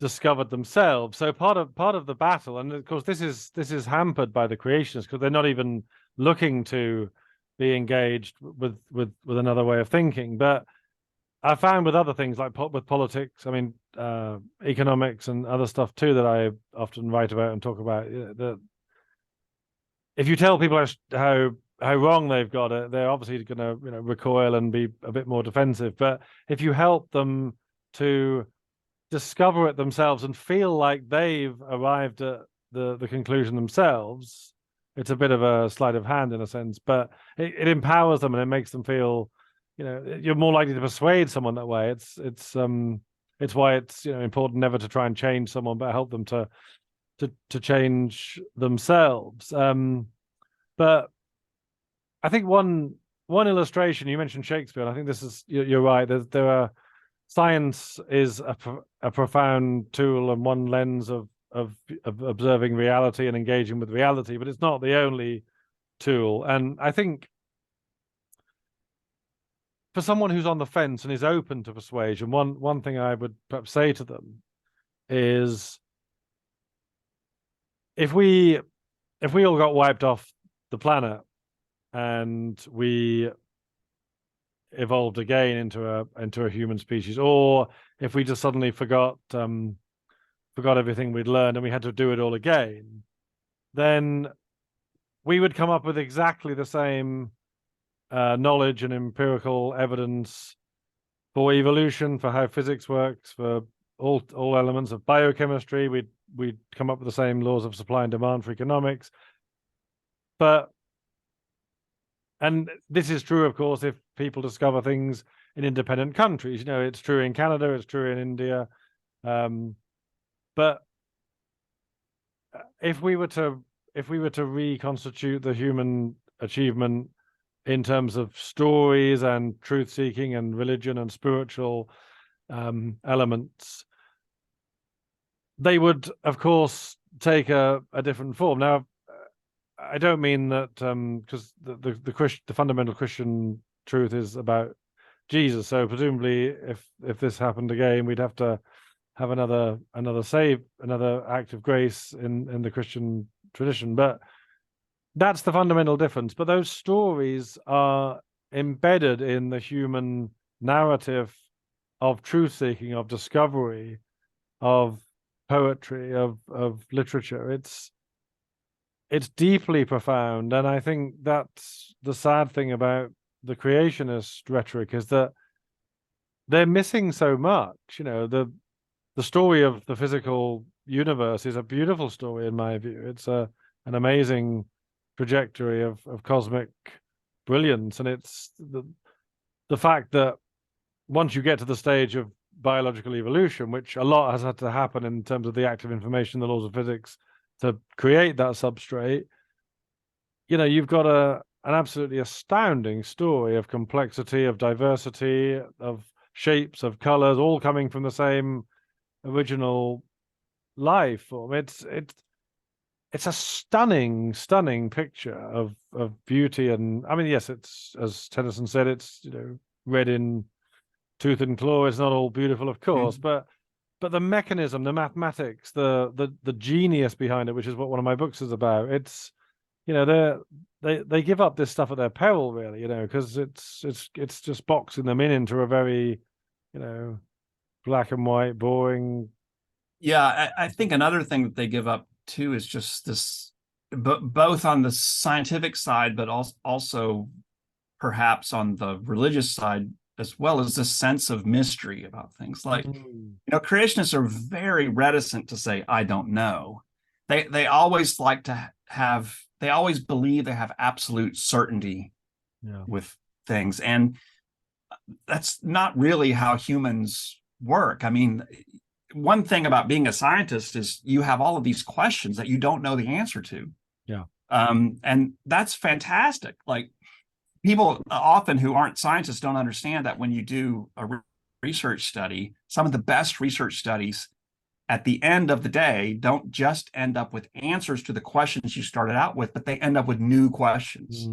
discovered themselves. So part of the battle, and of course this is hampered by the creationists, because they're not even looking to be engaged with another way of thinking. But I found with other things like with politics, I mean, economics and other stuff too, that I often write about and talk about, that if you tell people how wrong they've got it, they're obviously going to recoil and be a bit more defensive. But if you help them to discover it themselves and feel like they've arrived at the conclusion themselves, it's a bit of a sleight of hand in a sense, but it empowers them and it makes them feel, you're more likely to persuade someone that way. It's why it's important never to try and change someone, but help them to change themselves. But I think one illustration, you mentioned Shakespeare, and I think this is, you're right. There are, science is a profound tool and one lens of observing reality and engaging with reality, but it's not the only tool. And I think for someone who's on the fence and is open to persuasion, one thing I would perhaps say to them is, if we all got wiped off the planet and we evolved again into a human species, or if we just suddenly forgot everything we'd learned and we had to do it all again, then we would come up with exactly the same knowledge and empirical evidence for evolution, for how physics works, for all elements of biochemistry. We'd come up with the same laws of supply and demand for economics. And this is true, of course, if people discover things in independent countries. It's true in Canada, it's true in India. But if we were to reconstitute the human achievement in terms of stories and truth seeking and religion and spiritual elements, they would, of course, take a different form. Now, I don't mean that because the fundamental Christian truth is about Jesus. So presumably, if this happened again, we'd have to have another act of grace in the Christian tradition. But that's the fundamental difference. But those stories are embedded in the human narrative of truth seeking, of discovery, of poetry, of literature. It's deeply profound, and I think that's the sad thing about the creationist rhetoric, is that they're missing so much. The story of the physical universe is a beautiful story in my view. It's an amazing trajectory of cosmic brilliance, and it's the fact that once you get to the stage of biological evolution, which a lot has had to happen in terms of the active information, the laws of physics, to create that substrate, you've got an absolutely astounding story of complexity, of diversity, of shapes, of colors, all coming from the same original life form. It's a stunning picture of beauty. And I mean, yes, it's, as Tennyson said, it's red in tooth and claw. It's not all beautiful, of course, but the mechanism, the mathematics, the genius behind it, which is what one of my books is about. It's they give up this stuff at their peril, really, because it's just boxing them into a very black and white, boring. Yeah, I think another thing that they give up too is just this, both on the scientific side, but also perhaps on the religious side, as well as this sense of mystery about things. Like, creationists are very reticent to say, I don't know. They always like to have, they always believe they have absolute certainty with things. And that's not really how humans work. I mean, one thing about being a scientist is you have all of these questions that you don't know the answer to. Yeah. And that's fantastic. Like, people often who aren't scientists don't understand that when you do a research study, some of the best research studies at the end of the day don't just end up with answers to the questions you started out with, but they end up with new questions.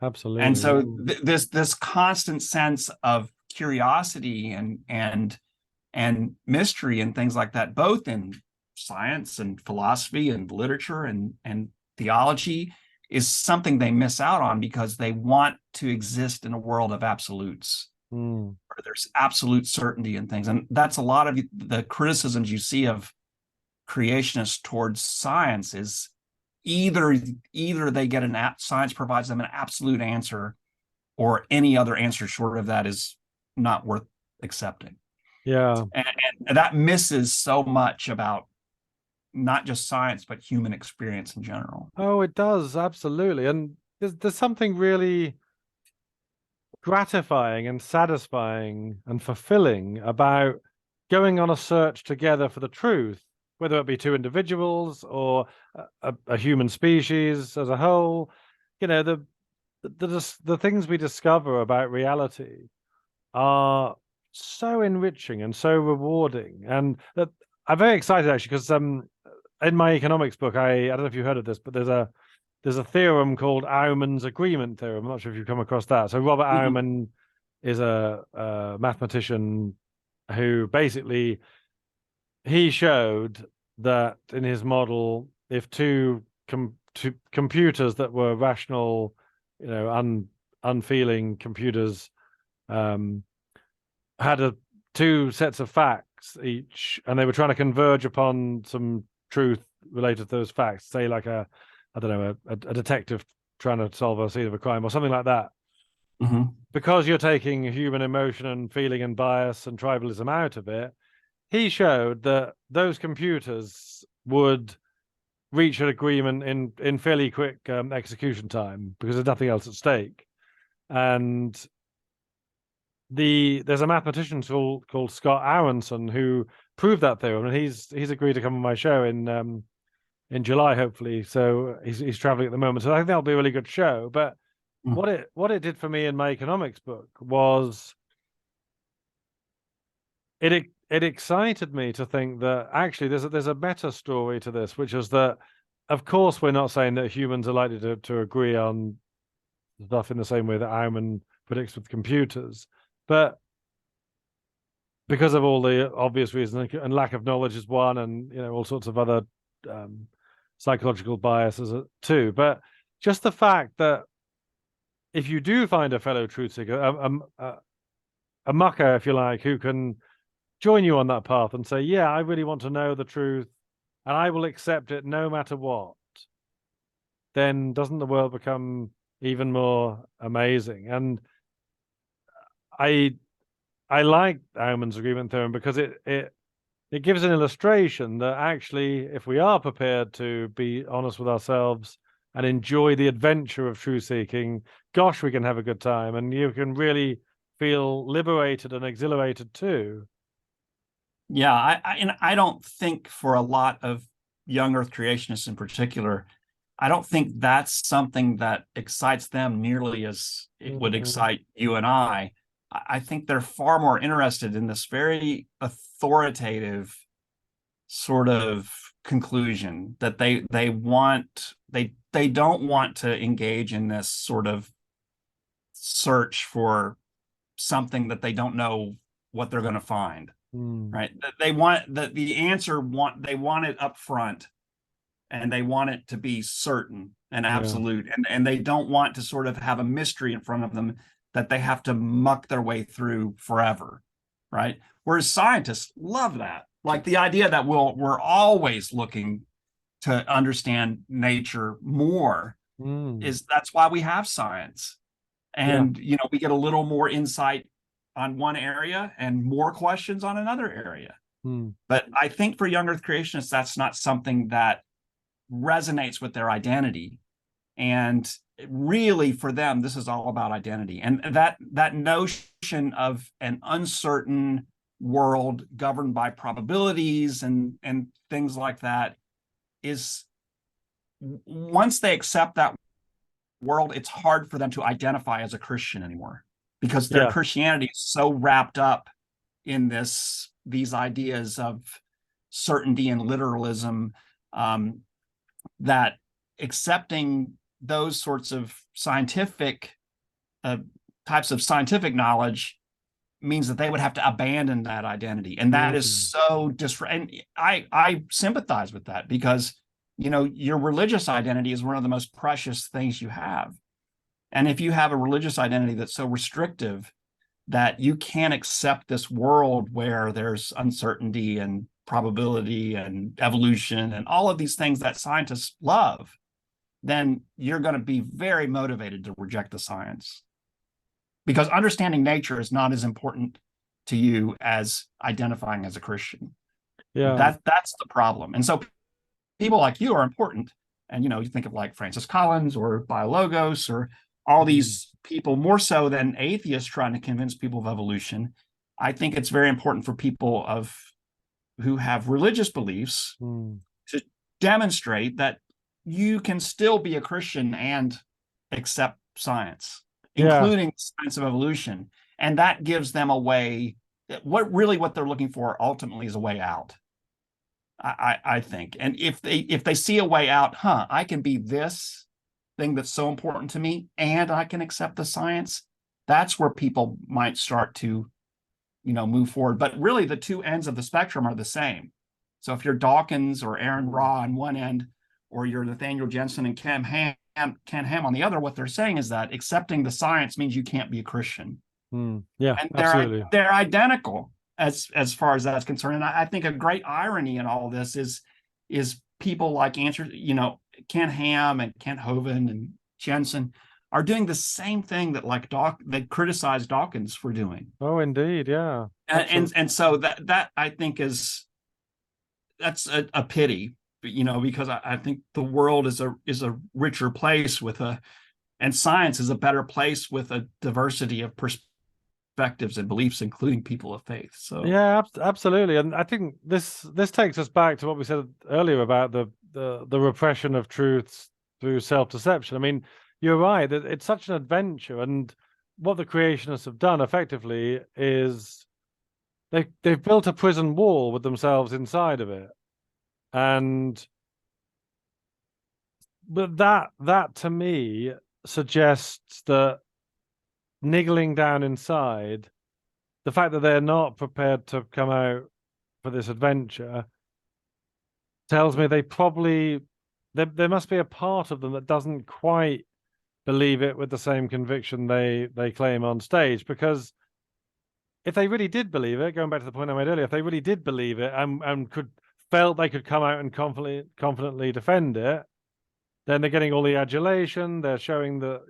Absolutely. And so this constant sense of curiosity and mystery and things like that, both in science and philosophy and literature and theology, is something they miss out on because they want to exist in a world of absolutes, where there's absolute certainty in things. And that's a lot of the criticisms you see of creationists towards science, is either they get science provides them an absolute answer, or any other answer short of that is not worth accepting. Yeah. And that misses so much about not just science, but human experience in general. Oh, it does, absolutely. And there's something really gratifying and satisfying and fulfilling about going on a search together for the truth, whether it be two individuals or a human species as a whole. The things we discover about reality are so enriching and so rewarding. And that I'm very excited, actually, because in my economics book, I don't know if you heard of this, but there's a theorem called Auermann's agreement theorem. I'm not sure if you've come across that. So Robert Auermann is a mathematician who basically, he showed that in his model if two computers that were rational, unfeeling computers had two sets of facts each, and they were trying to converge upon some truth related to those facts, say like a detective trying to solve a scene of a crime or something like that. Mm-hmm. Because you're taking human emotion and feeling and bias and tribalism out of it, he showed that those computers would reach an agreement in fairly quick execution time because there's nothing else at stake. And there's a mathematician called Scott Aronson who proved that theorem, and he's agreed to come on my show in July, hopefully. So he's traveling at the moment, so I think that'll be a really good show. But what it did for me in my economics book was it excited me to think that actually there's a better story to this, which is that, of course, we're not saying that humans are likely to agree on stuff in the same way that Aumann predicts with computers, but because of all the obvious reasons, and lack of knowledge is one, and all sorts of other psychological biases too. But just the fact that if you do find a fellow truth seeker, a mucker, if you like, who can join you on that path and say, yeah, I really want to know the truth and I will accept it no matter what, then doesn't the world become even more amazing? And I like Aumann's agreement theorem because it gives an illustration that actually, if we are prepared to be honest with ourselves and enjoy the adventure of truth seeking, gosh, we can have a good time, and you can really feel liberated and exhilarated too. Yeah, I don't think for a lot of young Earth creationists in particular, I don't think that's something that excites them nearly as it would excite you and I. I think they're far more interested in this very authoritative sort of conclusion that they don't want to engage in this sort of search for something that they don't know what they're going to find. Right? They want the answer. They want it up front, and they want it to be certain and absolute, and they don't want to sort of have a mystery in front of them that they have to muck their way through forever, right? Whereas scientists love that, like the idea that we're always looking to understand nature more. That's why we have science, and we get a little more insight on one area and more questions on another area. But I think for young Earth creationists, that's not something that resonates with their identity. And really, for them, this is all about identity. And that notion of an uncertain world governed by probabilities and things like that is, once they accept that world, it's hard for them to identify as a Christian anymore, because their Christianity is so wrapped up in these ideas of certainty and literalism, that accepting those sorts of scientific types of scientific knowledge means that they would have to abandon that identity. And that is so and I sympathize with that, because your religious identity is one of the most precious things you have. And if you have a religious identity that's so restrictive that you can't accept this world where there's uncertainty and probability and evolution and all of these things that scientists love, then you're going to be very motivated to reject the science, because understanding nature is not as important to you as identifying as a Christian. That's the problem. And so people like you are important. And you think of like Francis Collins or Biologos or all these people, more so than atheists trying to convince people of evolution. I think it's very important for people who have religious beliefs to demonstrate that you can still be a Christian and accept science, including the science of evolution. And that gives them a way. What they're looking for ultimately is a way out, I think. And if they see a way out, I can be this thing that's so important to me and I can accept the science, that's where people might start to move forward. But really, the two ends of the spectrum are the same. So if you're Dawkins or Aaron Ra on one end, or you're Nathaniel Jensen and Ken Ham on the other, what they're saying is that accepting the science means you can't be a Christian. Yeah, And absolutely. they're identical as far as that's concerned. And I think a great irony in all this is people like Ken Ham and Kent Hovind and Jensen are doing the same thing that they criticized Dawkins for doing. Oh, indeed, yeah. And so that I think that's a pity, because I think the world is a richer place and science is a better place with a diversity of perspectives and beliefs, including people of faith. So yeah, absolutely. And I think this takes us back to what we said earlier about the repression of truths through self-deception. I mean, you're right that it's such an adventure, and what the creationists have done effectively is they've built a prison wall with themselves inside of it. But that to me suggests that niggling down inside, the fact that they're not prepared to come out for this adventure tells me there must be a part of them that doesn't quite believe it with the same conviction they claim on stage. Because if they really did believe it, going back to the point I made earlier, if they really did believe it and felt they could come out and confidently defend it, then they're getting all the adulation. They're showing that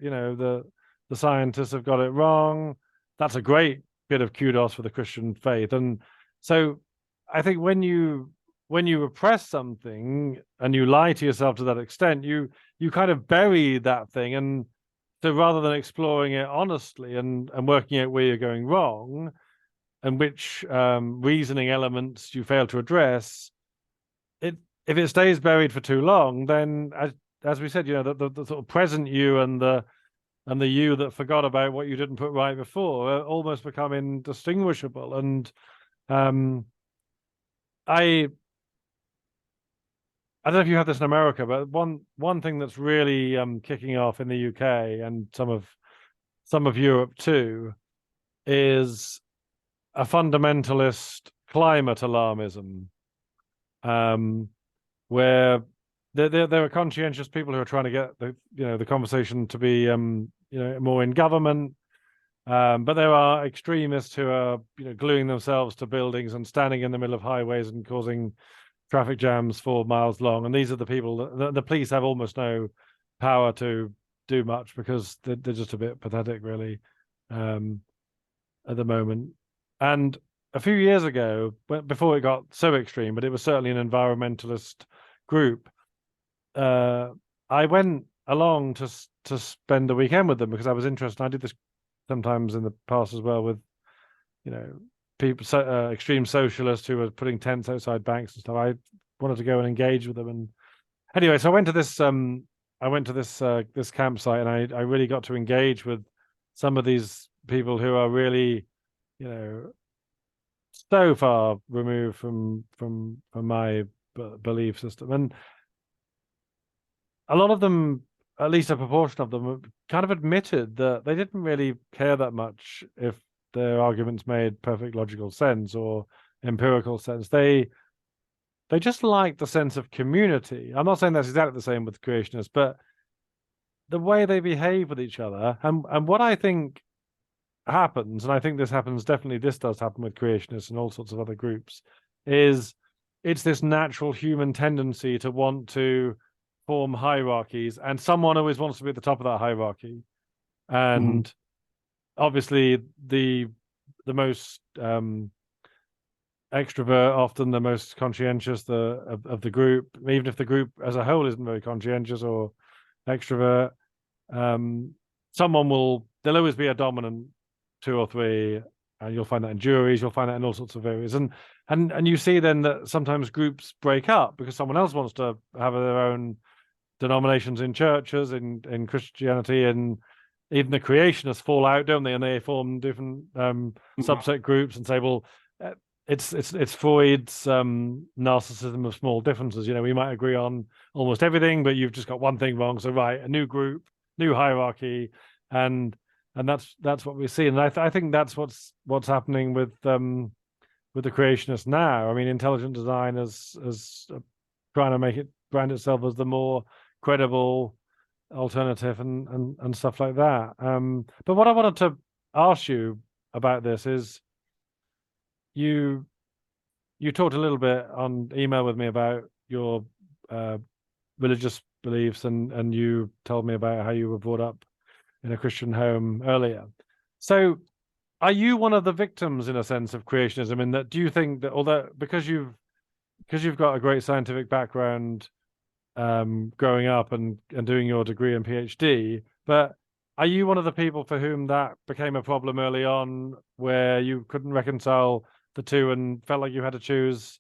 the scientists have got it wrong. That's a great bit of kudos for the Christian faith. And so I think when you repress something and you lie to yourself to that extent, you kind of bury that thing. And so rather than exploring it honestly and working out where you're going wrong and which reasoning elements you fail to address, if it stays buried for too long, then as we said, the sort of present you and the you that forgot about what you didn't put right before almost become indistinguishable. And I don't know if you have this in America, but one thing that's really kicking off in the UK and some of Europe too is a fundamentalist climate alarmism, where there are conscientious people who are trying to get the conversation to be more in government, but there are extremists who are gluing themselves to buildings and standing in the middle of highways and causing traffic jams 4 miles long. And these are the people the police have almost no power to do much because they're just a bit pathetic, really, at the moment. And a few years ago, before it got so extreme, but it was certainly an environmentalist group, I went along to spend the weekend with them because I was interested. I did this sometimes in the past as well with people, extreme socialists who were putting tents outside banks and stuff. I wanted to go and engage with them. And anyway, so I went to this campsite, and I really got to engage with some of these people who are really so far removed from my belief system. And a lot of them, at least a proportion of them, kind of admitted that they didn't really care that much if their arguments made perfect logical sense or empirical sense. They just liked the sense of community. I'm not saying that's exactly the same with creationists, but the way they behave with each other, and what I think happens, and I think this does happen with creationists and all sorts of other groups, is it's this natural human tendency to want to form hierarchies, and someone always wants to be at the top of that hierarchy. And obviously the most extrovert, often the most conscientious of the group, even if the group as a whole isn't very conscientious or extrovert, there'll always be a dominant 2 or 3, and you'll find that in juries, you'll find that in all sorts of areas. And you see then that sometimes groups break up because someone else wants to have their own denominations in churches, in Christianity, and even the creationists fall out, don't they? And they form different subset groups and say, well, it's Freud's narcissism of small differences. We might agree on almost everything, but you've just got one thing wrong. So right, a new group, new hierarchy, and that's what we see. And I think that's what's happening with the creationists now. I mean, intelligent design is trying to make it brand itself as the more credible alternative and stuff like that. But what I wanted to ask you about this is you talked a little bit on email with me about your religious beliefs, and you told me about how you were brought up in a Christian home earlier. So are you one of the victims, in a sense, of creationism? In that, do you think that, although because you've got a great scientific background, growing up and doing your degree and PhD, but are you one of the people for whom that became a problem early on, where you couldn't reconcile the two and felt like you had to choose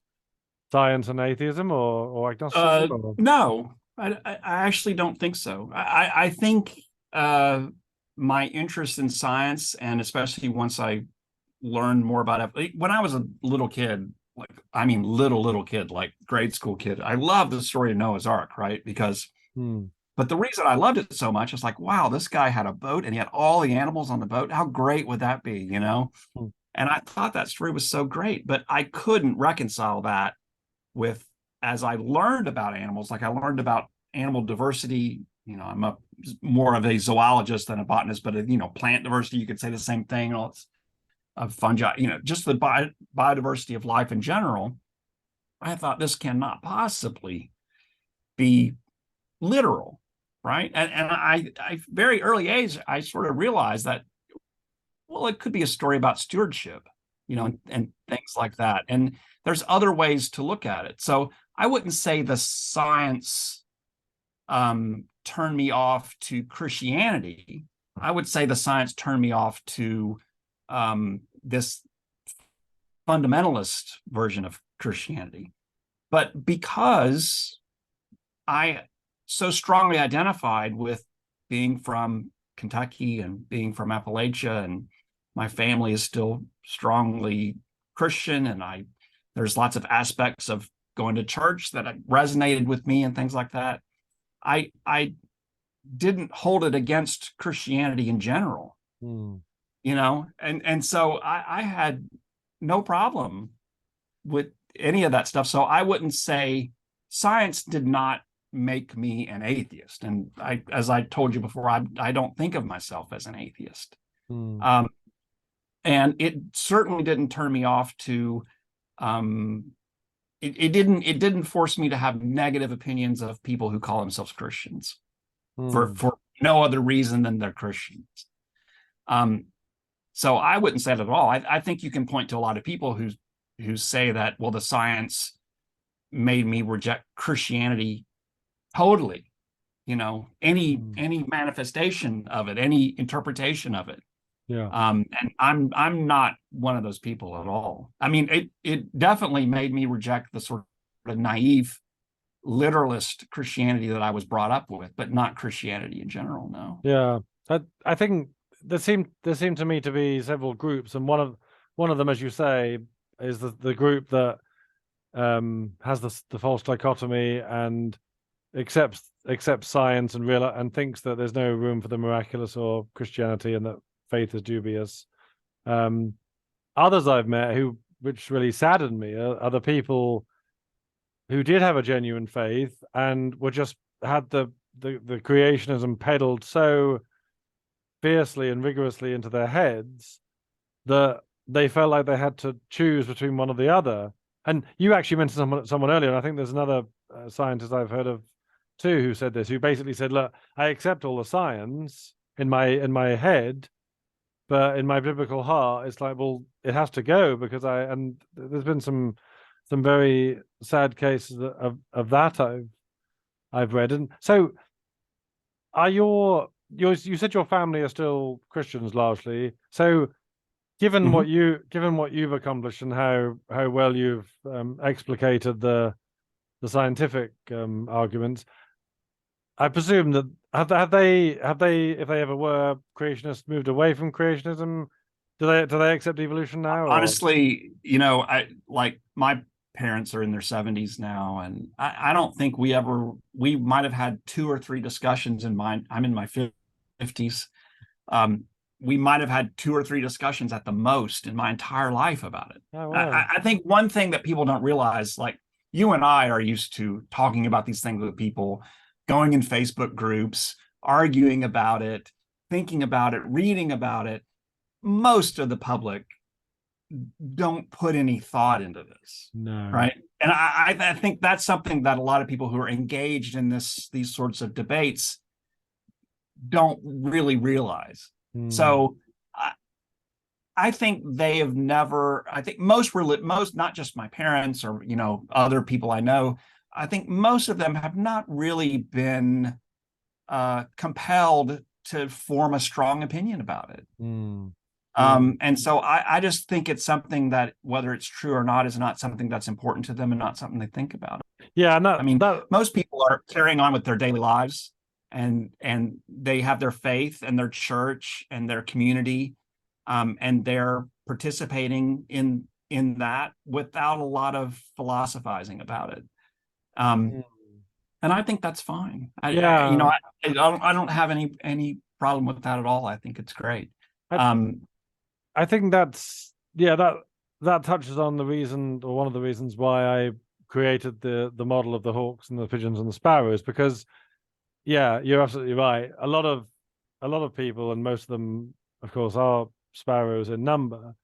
science and atheism, or agnosticism? No, I actually don't think so. I think my interest in science, and especially once I learned more about it, when I was a little kid, like, I mean, little kid, like grade school kid, I loved the story of Noah's Ark, right? Because, but the reason I loved it so much is like, wow, this guy had a boat and he had all the animals on the boat. How great would that be, you know? And I thought that story was so great, but I couldn't reconcile that with, as I learned about animals, like I learned about animal diversity. You know, I'm more of a zoologist than a botanist, but you know, plant diversity, you could say the same thing. All of fungi, you know, just the biodiversity of life in general. I thought this cannot possibly be literal, right? And I very early age, I sort of realized that, well, it could be a story about stewardship, you know, and things like that. And there's other ways to look at it. So I wouldn't say the science turned me off to Christianity. I would say the science turned me off to this fundamentalist version of Christianity. But because I so strongly identified with being from Kentucky and being from Appalachia, and my family is still strongly Christian, and there's lots of aspects of going to church that resonated with me and things like that. I didn't hold it against Christianity in general, you know, and so I had no problem with any of that stuff. So I wouldn't say science did not make me an atheist. And as I told you before, I don't think of myself as an atheist. And it certainly didn't turn me off to, it didn't force me to have negative opinions of people who call themselves Christians for no other reason than they're Christians. So I wouldn't say that at all. I think you can point to a lot of people who say that, well, the science made me reject Christianity totally, you know, any manifestation of it, any interpretation of it. And I'm not one of those people at all. I mean, it definitely made me reject the sort of naive literalist Christianity that I was brought up with, but not Christianity in general. No. Yeah, I think there seemed to me to be several groups, and one of them, as you say, is the group that has the false dichotomy and accepts science and thinks that there's no room for the miraculous or Christianity, and that faith is dubious. Others I've met which really saddened me, are the people who did have a genuine faith and were just had the creationism peddled so fiercely and rigorously into their heads that they felt like they had to choose between one or the other. And you actually mentioned someone earlier, and I think there's another scientist I've heard of too who said this, who basically said, look, I accept all the science in my head, but in my biblical heart, it's like, well, it has to go, because and there's been some very sad cases of that I've read. And so are you said your family are still Christians largely. So given what you've accomplished and how well you've explicated the scientific arguments, I presume that have they, if they ever were creationists, moved away from creationism? Do they accept evolution now? Honestly, you know, like my parents are in their 70s now, and I don't think we might have had 2 or 3 discussions in mine. I'm in my 50s. We might have had 2 or 3 discussions at the most in my entire life about it. Oh, wow. I think one thing that people don't realize, like you and I are used to talking about these things with people, going in Facebook groups, arguing about it, thinking about it, reading about it. Most of the public don't put any thought into this. No. Right. And I think that's something that a lot of people who are engaged in these sorts of debates don't really realize. So I think they have never, I think most, not just my parents or, other people I know, I think most of them have not really been compelled to form a strong opinion about it. And so I just think it's something that, whether it's true or not, is not something that's important to them and not something they think about. Yeah, I mean, most people are carrying on with their daily lives, and they have their faith and their church and their community, and they're participating in that without a lot of philosophizing about it. And I think that's fine. I don't have any problem with that at all. I think it's great. I think that touches on the reason, or one of the reasons, why I created the model of the hawks and the pigeons and the sparrows, because you're absolutely right. A lot of people, and most of them, of course, are sparrows in number.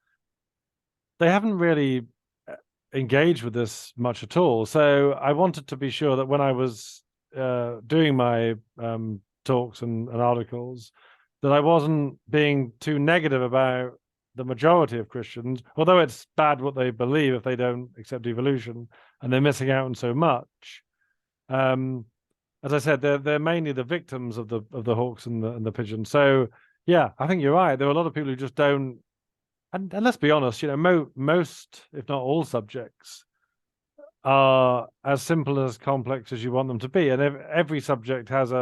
They haven't really engaged with this much at all. So I wanted to be sure that when I was doing my talks and articles, that I wasn't being too negative about the majority of Christians, although it's bad what they believe if they don't accept evolution, and they're missing out on so much. As I said, they're mainly the victims of the hawks and the pigeons. So yeah, I think you're right. There are a lot of people who just don't. And let's be honest, most, if not all, subjects are as simple as complex as you want them to be, and every subject has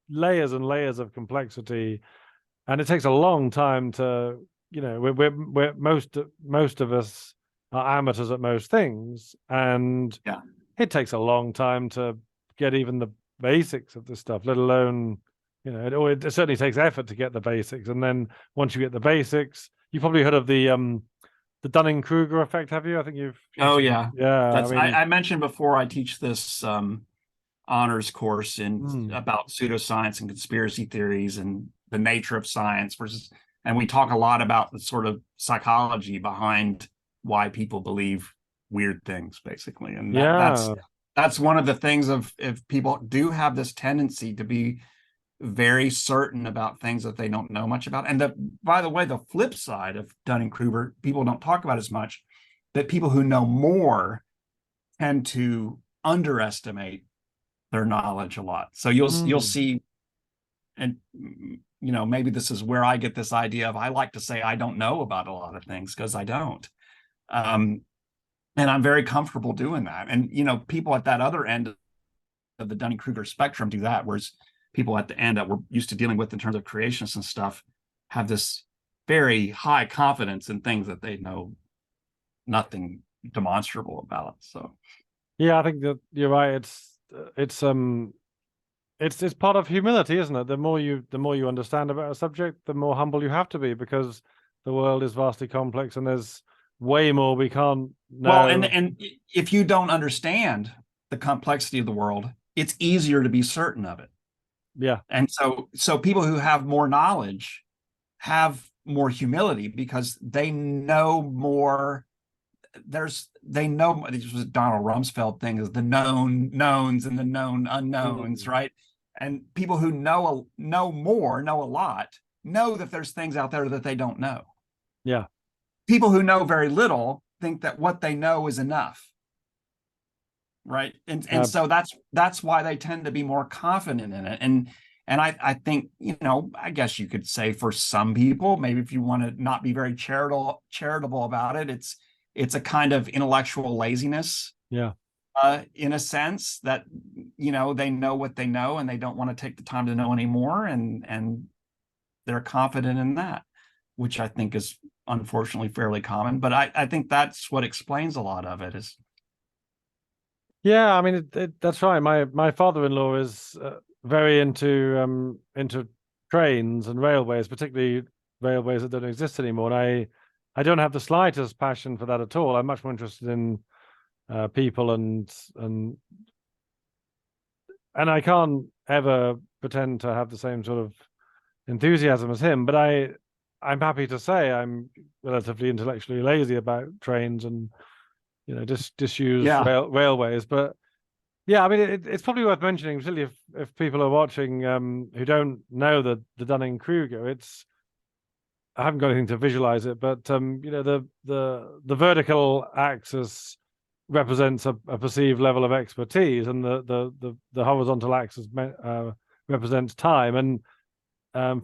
layers and layers of complexity, and it takes a long time to, we're most of us are amateurs at most things, and it takes a long time to get even the basics of this stuff, let alone, it certainly takes effort to get the basics, and then once you get the basics, you've probably heard of the Dunning-Kruger effect, have you? I think you've. Oh yeah, yeah. I mentioned before, I teach this honors course about pseudoscience and conspiracy theories and the nature of science versus, and we talk a lot about the sort of psychology behind why people believe weird things, basically. And that's one of the things of, if people do have this tendency to be very certain about things that they don't know much about. And by the way, the flip side of Dunning-Kruger, people don't talk about as much, that people who know more tend to underestimate their knowledge a lot. So you'll see, and maybe this is where I get this idea of, I like to say I don't know about a lot of things, because I don't. And I'm very comfortable doing that. And people at that other end of the Dunning-Kruger spectrum do that, whereas people at the end that we're used to dealing with in terms of creationists and stuff have this very high confidence in things that they know nothing demonstrable about. So yeah, I think that you're right. It's part of humility, isn't it? The more you understand about a subject, the more humble you have to be, because the world is vastly complex and there's way more we can't know. Well, and if you don't understand the complexity of the world, it's easier to be certain of it. Yeah. And so people who have more knowledge have more humility, because they know more. They know, this was Donald Rumsfeld thing, is the known knowns and the known unknowns, right? And people who know a lot, know that there's things out there that they don't know. Yeah. People who know very little think that what they know is enough. Right. And so that's why they tend to be more confident in it. And I think, I guess you could say for some people, maybe if you want to not be very charitable about it, it's a kind of intellectual laziness. Yeah. In a sense that, they know what they know and they don't want to take the time to know anymore. And they're confident in that, which I think is unfortunately fairly common. But I think that's what explains a lot of it is. Yeah, I mean, that's right. My father-in-law is very into trains and railways, particularly railways that don't exist anymore. And I don't have the slightest passion for that at all. I'm much more interested in people, and I can't ever pretend to have the same sort of enthusiasm as him, but I'm happy to say I'm relatively intellectually lazy about trains and disused Yeah. railways. But yeah, I mean it's probably worth mentioning, particularly if people are watching who don't know the Dunning-Kruger. I haven't got anything to visualize it, but the vertical axis represents a perceived level of expertise, and the horizontal axis represents time. And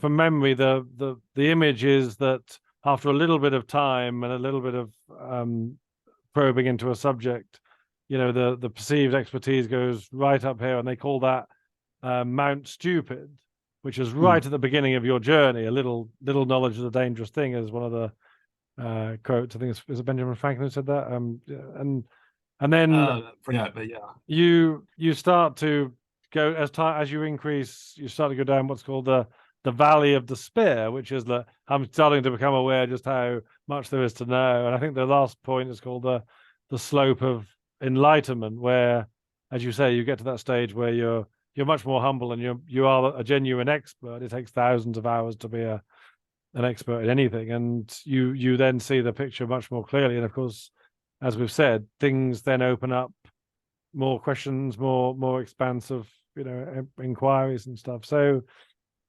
from memory, the image is that after a little bit of time and a little bit of probing into a subject, the perceived expertise goes right up here, and they call that Mount Stupid, which is right at the beginning of your journey. A little knowledge is a dangerous thing, is one of the quotes. I think it's Benjamin Franklin who said that. And then Forget, but yeah, you start to go as you increase, you start to go down what's called the valley of despair, which is that I'm starting to become aware just how much there is to know. And I think the last point is called the slope of enlightenment, where, as you say, you get to that stage where you're much more humble and you are a genuine expert. It takes thousands of hours to be an expert in anything, and you then see the picture much more clearly. And of course, as we've said, things then open up more questions, more expansive, inquiries and stuff. So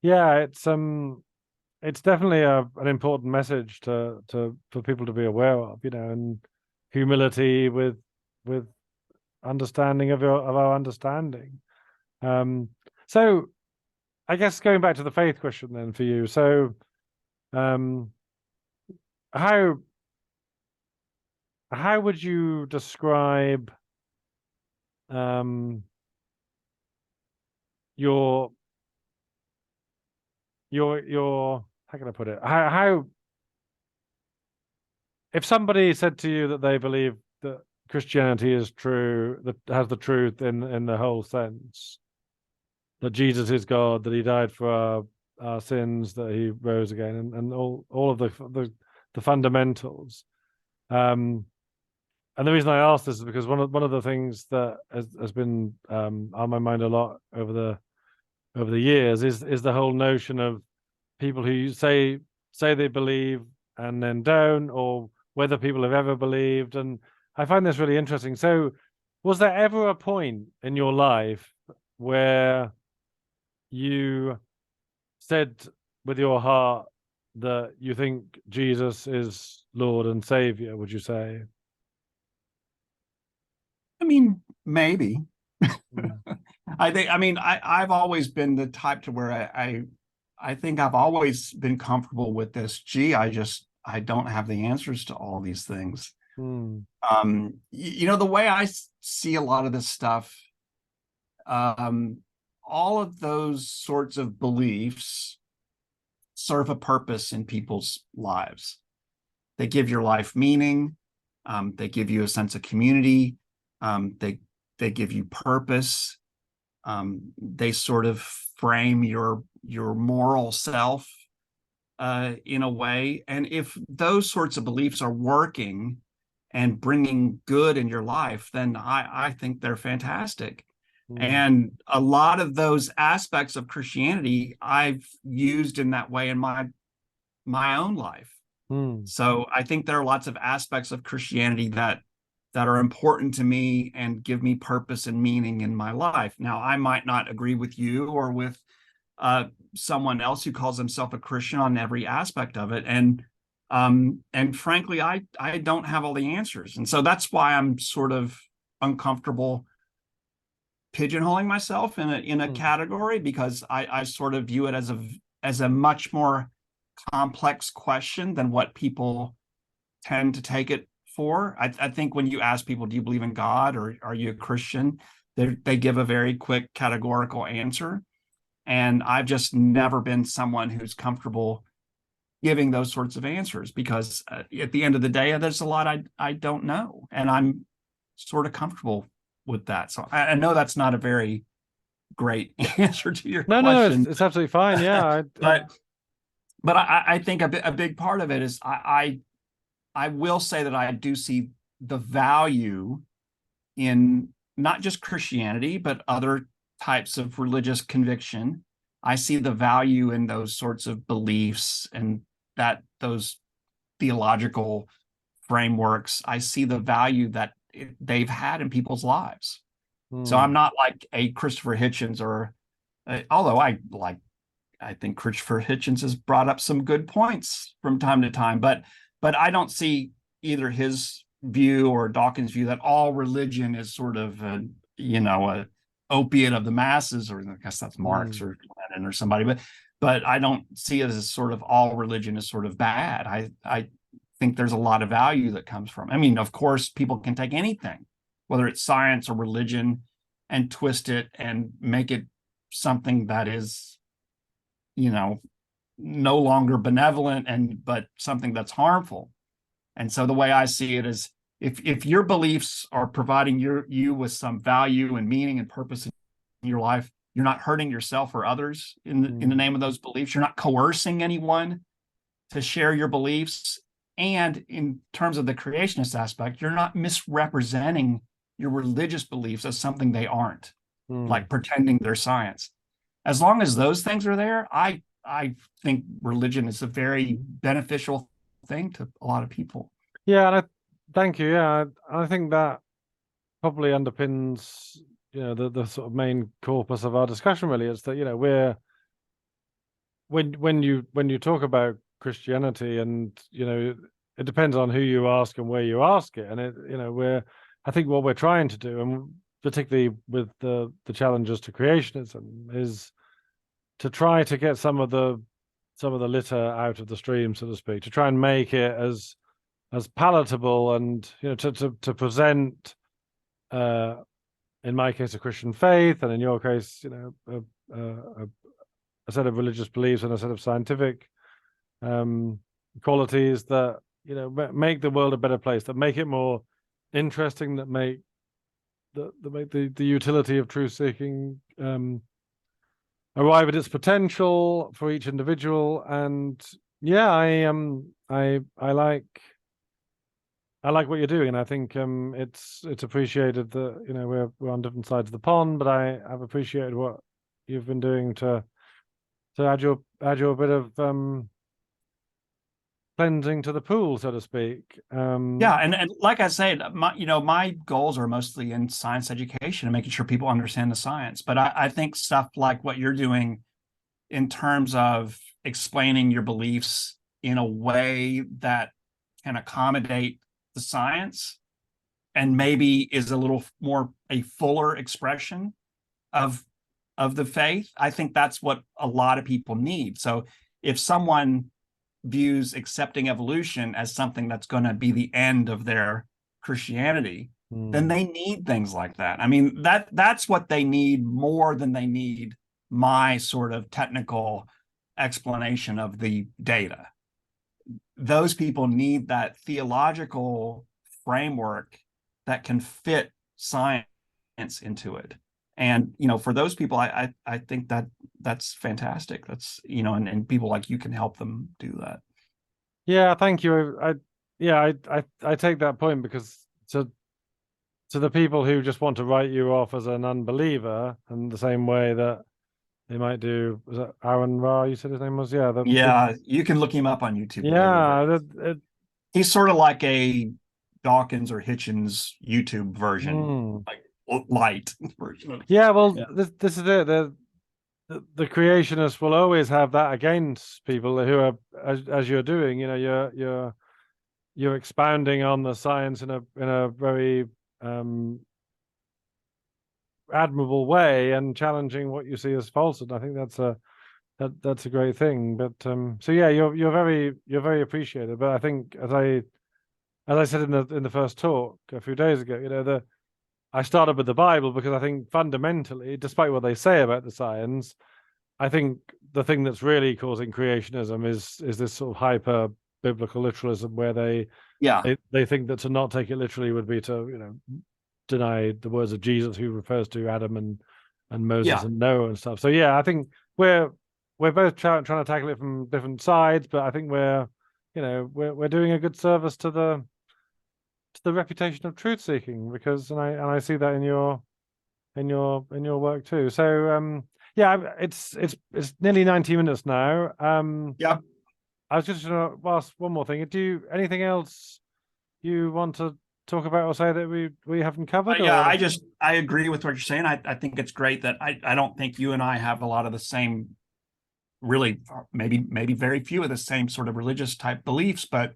yeah, it's definitely an important message for people to be aware of, and humility with understanding of our understanding. So I guess going back to the faith question then for you. So how would you describe your how can I put it? How if somebody said to you that they believe that Christianity is true, that has the truth in the whole sense, that Jesus is God, that he died for our sins, that he rose again, and all of the fundamentals. And the reason I ask this is because one of the things that has been on my mind a lot over the years is the whole notion of people who say they believe and then don't, or whether people have ever believed. And I find this really interesting. So was there ever a point in your life where you said with your heart that you think Jesus is Lord and Savior, would you say? I mean, maybe. I've always been the type to where I think I've always been comfortable with this. I don't have the answers to all these things. The way I see a lot of this stuff, all of those sorts of beliefs serve a purpose in people's lives. They give your life meaning. They give you a sense of community. They give you purpose. They sort of frame your moral self in a way. And if those sorts of beliefs are working and bringing good in your life, then I think they're fantastic. And a lot of those aspects of Christianity I've used in that way in my own life. So I think there are lots of aspects of Christianity that are important to me and give me purpose and meaning in my life. Now, I might not agree with you or with someone else who calls himself a Christian on every aspect of it. And frankly, I don't have all the answers. And so that's why I'm sort of uncomfortable pigeonholing myself in a category, because I sort of view it as a much more complex question than what people tend to take it for. I think when you ask people, do you believe in God or are you a Christian? They give a very quick categorical answer. And I've just never been someone who's comfortable giving those sorts of answers, because at the end of the day, there's a lot I don't know. And I'm sort of comfortable with that. So I know that's not a very great answer to your question. No, it's absolutely fine. Yeah. But I think a big part of it is I will say that I do see the value in not just Christianity, but other types of religious conviction. I see the value in those sorts of beliefs and that those theological frameworks. I see the value that they've had in people's lives. So I'm not like a Christopher Hitchens although I think Christopher Hitchens has brought up some good points from time to time, but I don't see either his view or Dawkins' view that all religion is sort of a opiate of the masses, or I guess that's Marx or Lenin or somebody, but I don't see it as sort of all religion is sort of bad. I think there's a lot of value that comes from. I mean, of course, people can take anything, whether it's science or religion, and twist it and make it something that is, no longer benevolent but something that's harmful. And so the way I see it is, if your beliefs are providing you with some value and meaning and purpose in your life, you're not hurting yourself or others in the name of those beliefs. You're not coercing anyone to share your beliefs. And in terms of the creationist aspect, you're not misrepresenting your religious beliefs as something they aren't, like pretending they're science. As long as those things are there, I think religion is a very beneficial thing to a lot of people. Yeah, and thank you. Yeah, I think that probably underpins, the sort of main corpus of our discussion. Really, is that we're when you talk about Christianity, and it depends on who you ask and where you ask it, and I think what we're trying to do, and particularly with the challenges to creationism, is to try to get some of the litter out of the stream, so to speak, to try and make it as palatable, and to present, in my case, a Christian faith, and in your case, a set of religious beliefs and a set of scientific qualities that make the world a better place, that make it more interesting, that make the utility of truth seeking arrive at its potential for each individual. And yeah, I like what you're doing, and I think it's appreciated that we're on different sides of the pond, but I've appreciated what you've been doing to add your bit of cleansing to the pool, so to speak. Yeah, and like I said, my goals are mostly in science education and making sure people understand the science. But I think stuff like what you're doing in terms of explaining your beliefs in a way that can accommodate the science and maybe is a little more a fuller expression of the faith, I think that's what a lot of people need. So if someone views accepting evolution as something that's going to be the end of their Christianity, then they need things like that. I mean, that's what they need more than they need my sort of technical explanation of the data. Those people need that theological framework that can fit science into it. And for those people, I think that's fantastic. That's and people like you can help them do that. Yeah, thank you. I take that point, because to the people who just want to write you off as an unbeliever, in the same way that they might do, was it Aaron Ra, you said his name was? Yeah, you can look him up on YouTube. Yeah, he's sort of like a Dawkins or Hitchens YouTube version, like light version. Yeah, well, this is it. The creationists will always have that against people who are, as you're doing. You're expounding on the science in a very admirable way, and challenging what you see as falsehood. I think that's a great thing. But so yeah, you're very appreciated. But I think, as I said in the first talk a few days ago, I started with the Bible because I think fundamentally, despite what they say about the science, I think the thing that's really causing creationism is this sort of hyper biblical literalism, where they think that to not take it literally would be to deny the words of Jesus, who refers to Adam and Moses and Noah and stuff. So yeah, I think we're both trying to tackle it from different sides, but I think we're doing a good service to the reputation of truth seeking, because and I see that in your work too. So yeah, it's nearly 90 minutes now. Yeah. I was just going to ask one more thing. Anything else you want to talk about or say that we haven't covered? Yeah, Or I agree with what you're saying. I think it's great that I don't think you and I have a lot of the same, really, maybe very few of the same sort of religious type beliefs, but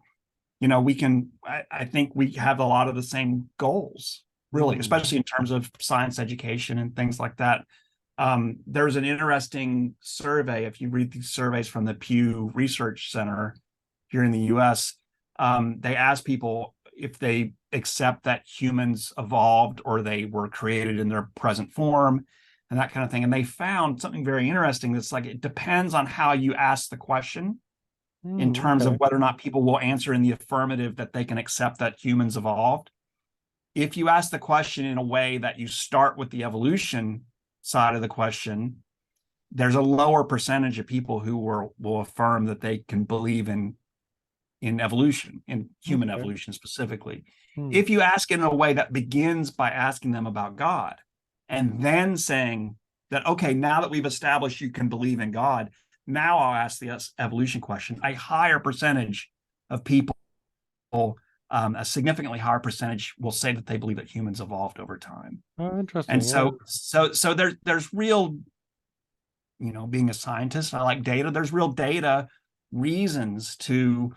I think we have a lot of the same goals, really, especially in terms of science education and things like that. There's an interesting survey, if you read these surveys from the Pew Research Center here in the US, they ask people if they accept that humans evolved or they were created in their present form and that kind of thing. And they found something very interesting. That's like, it depends on how you ask the question in terms of whether or not people will answer in the affirmative that they can accept that humans evolved. If you ask the question in a way that you start with the evolution side of the question, there's a lower percentage of people who will affirm that they can believe in evolution, in human evolution specifically. If you ask in a way that begins by asking them about God and then saying that, okay, now that we've established you can believe in God, now I'll ask the evolution question, a higher percentage of people, a significantly higher percentage, will say that they believe that humans evolved over time. Oh, interesting. And so there's real, being a scientist, I like data. There's real data reasons to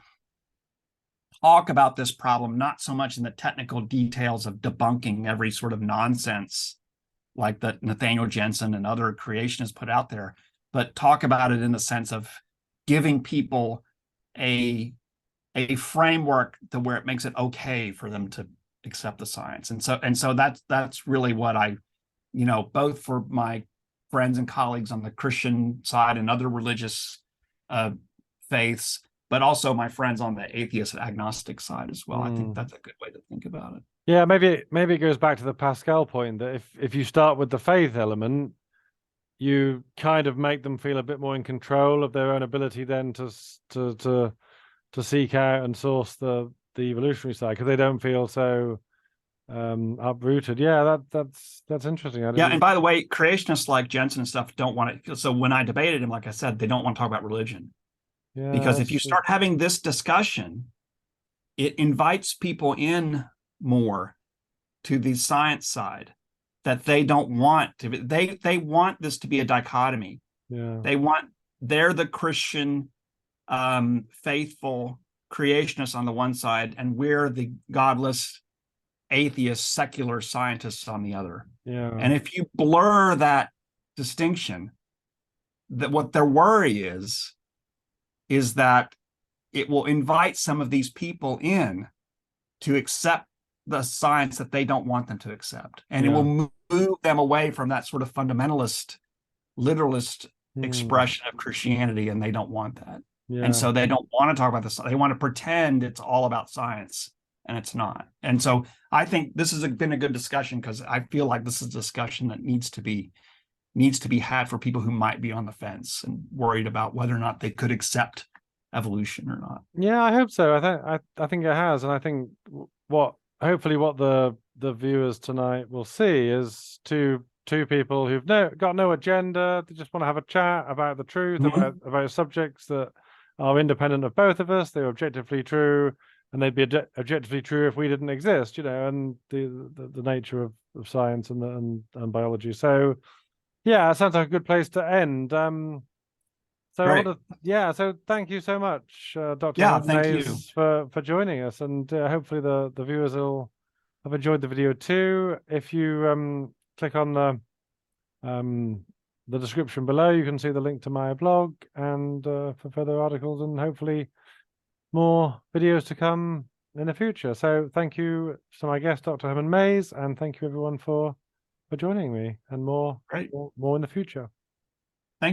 talk about this problem, not so much in the technical details of debunking every sort of nonsense like that Nathaniel Jensen and other creationists put out there, but talk about it in the sense of giving people a framework to where it makes it okay for them to accept the science. And so that's really what I, both for my friends and colleagues on the Christian side and other religious faiths, but also my friends on the atheist and agnostic side as well. I think that's a good way to think about it. Yeah, maybe it goes back to the Pascal point that if you start with the faith element, you kind of make them feel a bit more in control of their own ability then to seek out and source the evolutionary side, because they don't feel so uprooted. Yeah, that's interesting. And by the way, creationists like Jensen and stuff don't want to. So when I debated him, like I said, they don't want to talk about religion. Yeah, because if you start having this discussion, it invites people in more to the science side that they don't want to. They want this to be a dichotomy. Yeah. They're the Christian, faithful creationists on the one side, and we're the godless, atheist, secular scientists on the other. Yeah. And if you blur that distinction, that what their worry is that it will invite some of these people in to accept the science that they don't want them to accept. And it will move them away from that sort of fundamentalist, literalist expression of Christianity, and they don't want that. Yeah. And so they don't want to talk about this. They want to pretend it's all about science, and it's not. And so I think this has been a good discussion, because I feel like this is a discussion that needs to be had for people who might be on the fence and worried about whether or not they could accept evolution or not. Yeah, I hope so. I think it has, and I think hopefully what the viewers tonight will see is two people who've got no agenda. They just want to have a chat about the truth, about subjects that are independent of both of us. They're objectively true, and they'd be objectively true if we didn't exist, and the nature of science and biology. So yeah, it sounds like a good place to end. So so thank you so much, Dr. Mays, for joining us, and hopefully the viewers will have enjoyed the video too. If you click on the description below, you can see the link to my blog and for further articles, and hopefully more videos to come in the future. So thank you to my guest, Dr. Herman Mays, and thank you everyone for joining me, and more in the future.